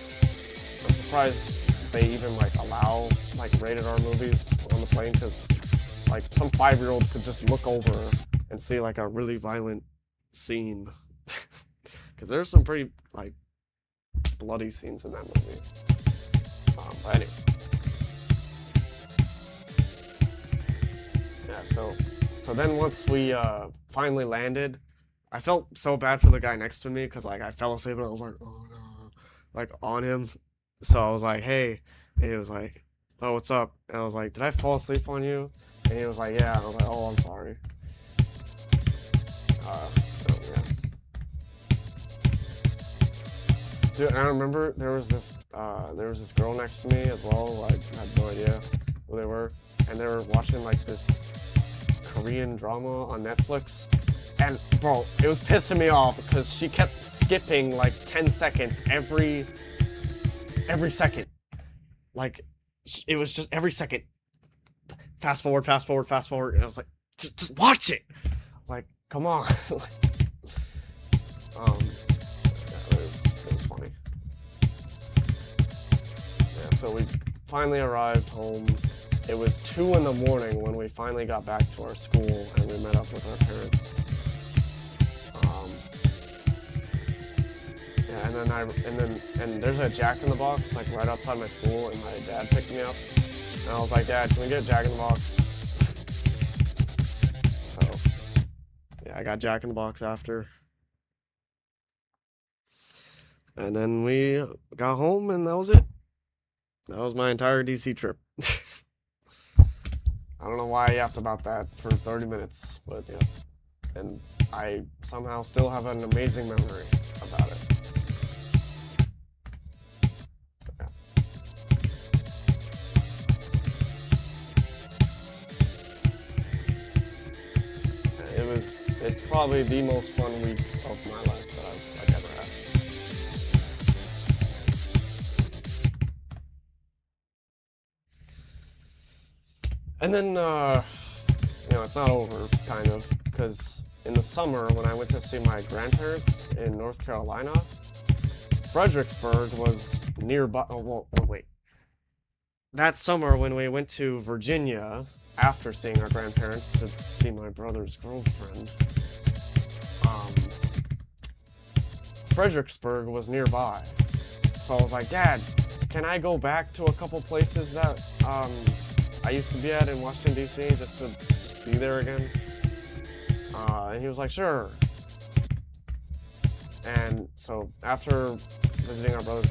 Speaker 1: I'm surprised they even like allow like rated R movies on the plane, because like some 5-year-old could just look over and see like a really violent scene. Because there's some pretty like bloody scenes in that movie. But anyway. Yeah, so so then once we finally landed, I felt so bad for the guy next to me because like I fell asleep and I was like, oh no, like on him. So I was like, hey, and he was like, oh, what's up? And I was like, did I fall asleep on you? And he was like, yeah. And I was like, oh, I'm sorry. So, yeah. Dude, and I remember there was this girl next to me as well. I had no idea who they were, and they were watching like this Korean drama on Netflix. And bro, it was pissing me off because she kept skipping like 10 seconds every second. Like it was just every second. Fast forward, fast forward, fast forward. And I was like, just watch it. Like, come on. It was funny. Yeah, so we finally arrived home. It was 2 in the morning when we finally got back to our school and we met up with our parents. And there's a Jack in the Box like right outside my school, and my dad picked me up. And I was like, Dad, can we get Jack in the Box? So yeah, I got Jack in the Box after. And then we got home, and that was it. That was my entire DC trip. I don't know why I yapped about that for 30 minutes, but yeah. And I somehow still have an amazing memory about it. So, yeah. It's probably the most fun week of my life that I've ever had. And then, it's not over, kind of, because in the summer, when I went to see my grandparents in North Carolina, Fredericksburg was nearby. Oh, wait. That summer, when we went to Virginia, after seeing our grandparents to see my brother's girlfriend, Fredericksburg was nearby. So I was like, Dad, can I go back to a couple places that, I used to be at in Washington, D.C., just to be there again? And he was like, sure. And so after visiting my brother's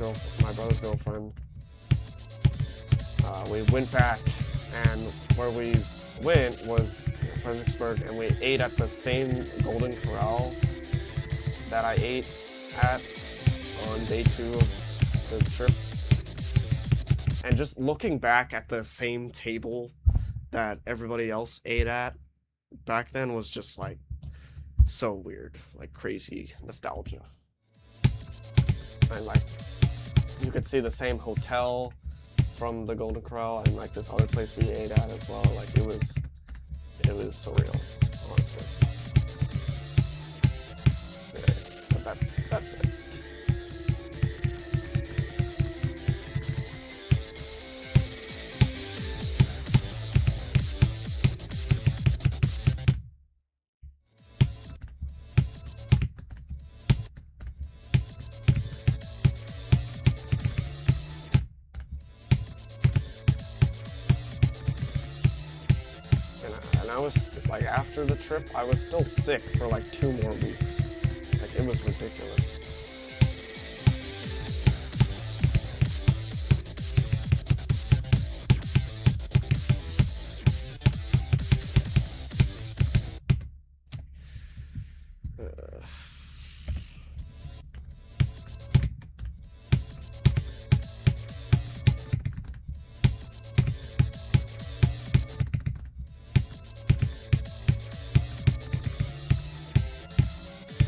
Speaker 1: girlfriend, we went back, and where we went was Fredericksburg, and we ate at the same Golden Corral that I ate at on day 2 of the trip. And just looking back at the same table that everybody else ate at back then was just like so weird, like crazy nostalgia. And like you could see the same hotel from the Golden Corral and like this other place we ate at as well. Like it was surreal, honestly. Yeah, but that's it. And I was, like, after the trip, I was still sick for, like, 2 more weeks. Like, it was ridiculous.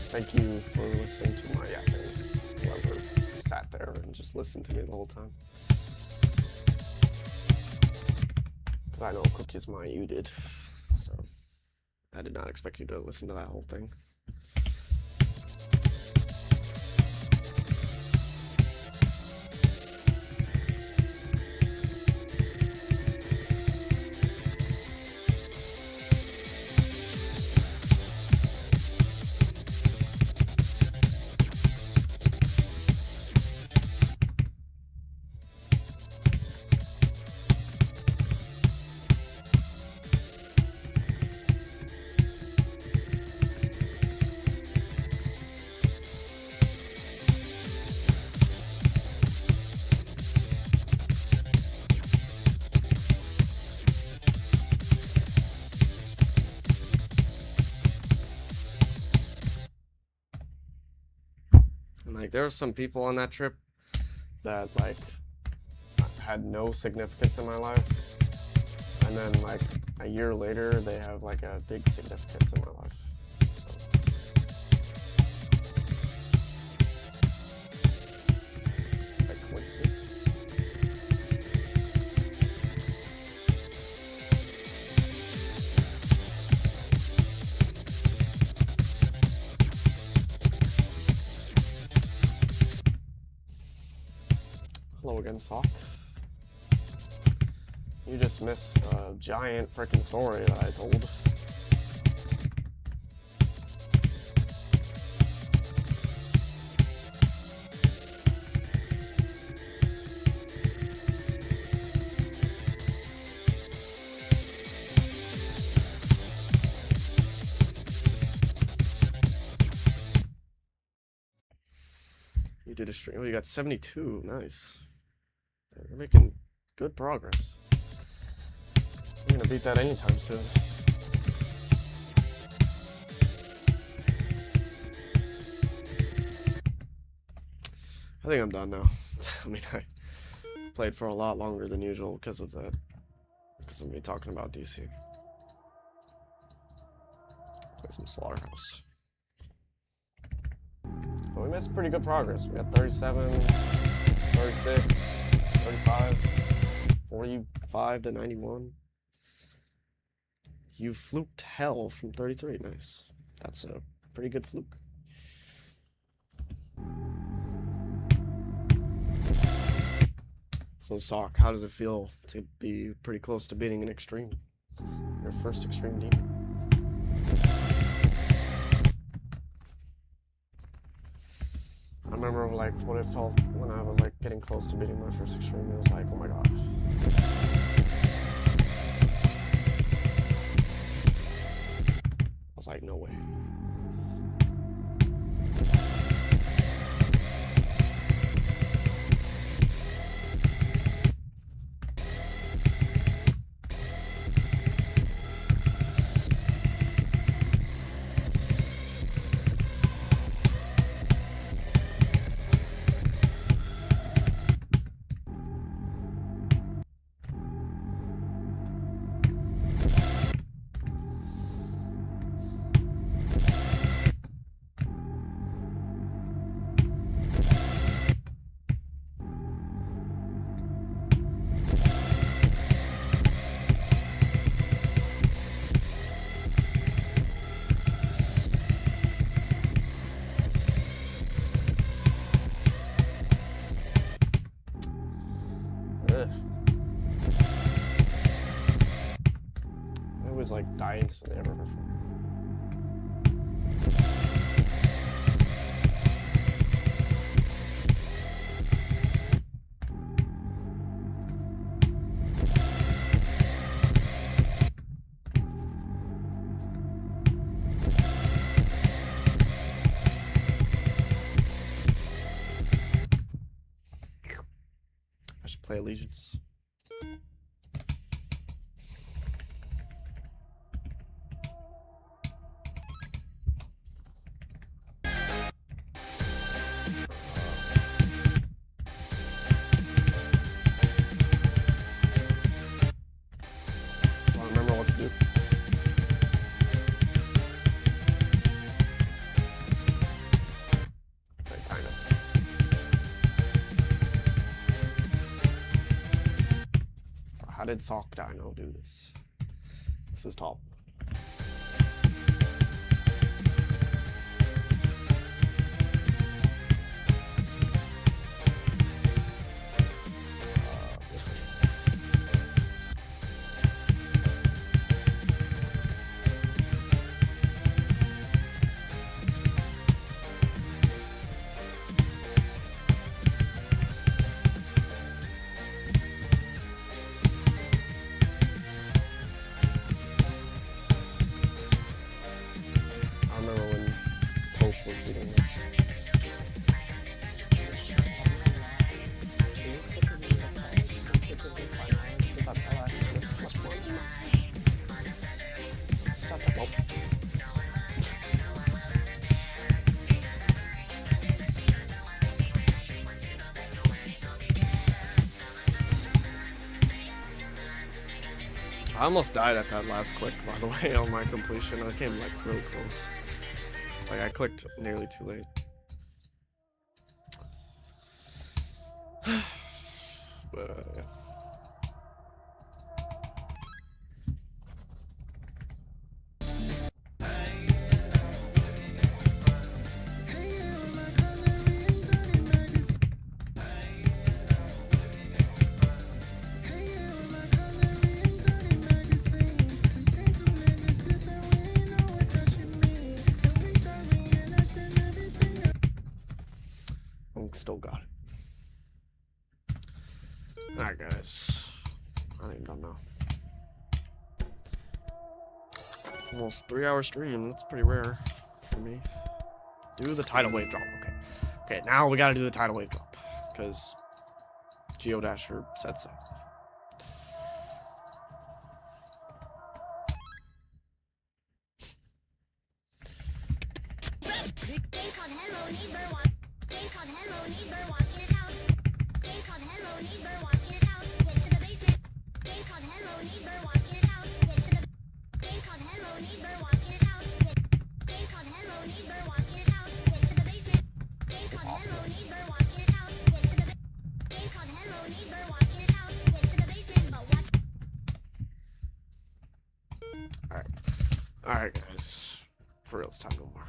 Speaker 1: Thank you for listening to my yapping, whoever sat there and just listened to me the whole time. Because I know Cookie's mine, you did. So, I did not expect you to listen to that whole thing. there were some people on that trip that like had no significance in my life, and then like a year later they have like a big significance in my life. So, like coincidence. Hello again, Sock. You just missed a giant freaking story that I told. You did a stream. Oh, you got 72. Nice. You're making good progress. You're gonna beat that anytime soon. I think I'm done now. I mean, I played for a lot longer than usual because of that. Because of me talking about DC. Play some Slaughterhouse. But we made pretty good progress. We got 37, 36, 35, 45 to 91. You fluked hell from 33. Nice. That's a pretty good fluke. So, Sock, how does it feel to be pretty close to beating an extreme? Your first extreme demon. I remember like what it felt when I was like getting close to beating my first extreme. It was like, oh my gosh. I was like, no way. I was like die instantly ever before. I should play Allegiance. How did Sock Dino do this? This is top. I almost died at that last click, by the way, on my completion. I came like really close. Like I clicked nearly too late. But yeah. Still got it. Alright, guys. I don't even know. Almost 3-hour stream. That's pretty rare for me. Do the tidal wave drop. Okay. Okay, now we gotta do the tidal wave drop. Because Geodasher said so. Alright, guys. For real, it's time no more.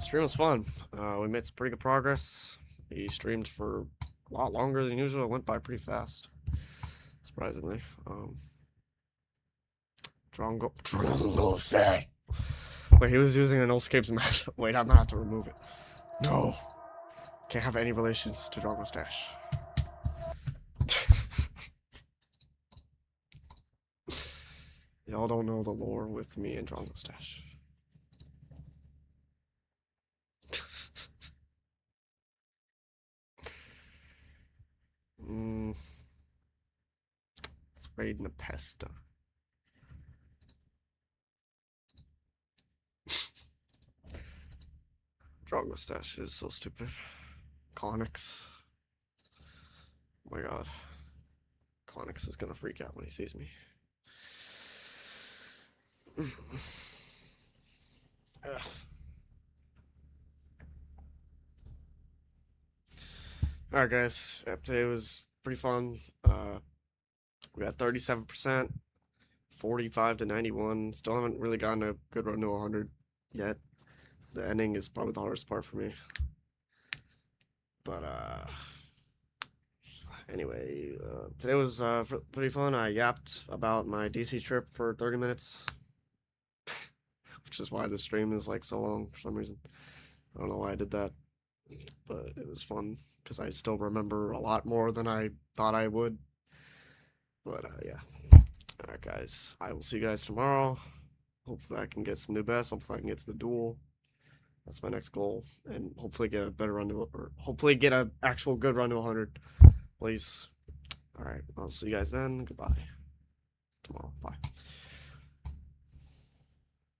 Speaker 1: Stream was fun. We made some pretty good progress. We streamed for a lot longer than usual. It went by pretty fast. Surprisingly. Drongo stay. Wait, he was using an old Scapes match. Wait, I'm gonna have to remove it. No. Can't have any relations to Drongo Stash. Y'all don't know the lore with me and Drongo Stash. Let's raid Nepesta. Drongo Stash is so stupid. Connix. Oh my god. Connix is gonna freak out when he sees me. Alright guys, today was pretty fun. We got 37%, 45 to 91. Still haven't really gotten a good run to 100 yet. The ending is probably the hardest part for me. But anyway, today was pretty fun. I yapped about my DC trip for 30 minutes. Which is why the stream is like so long for some reason. I don't know why I did that. But it was fun because I still remember a lot more than I thought I would. But yeah. Alright guys, I will see you guys tomorrow. Hopefully I can get some new bests. Hopefully I can get to the duel. That's my next goal. And hopefully get a better run to, or hopefully get an actual good run to 100. Please. Alright, I'll see you guys then. Goodbye. Tomorrow. Bye.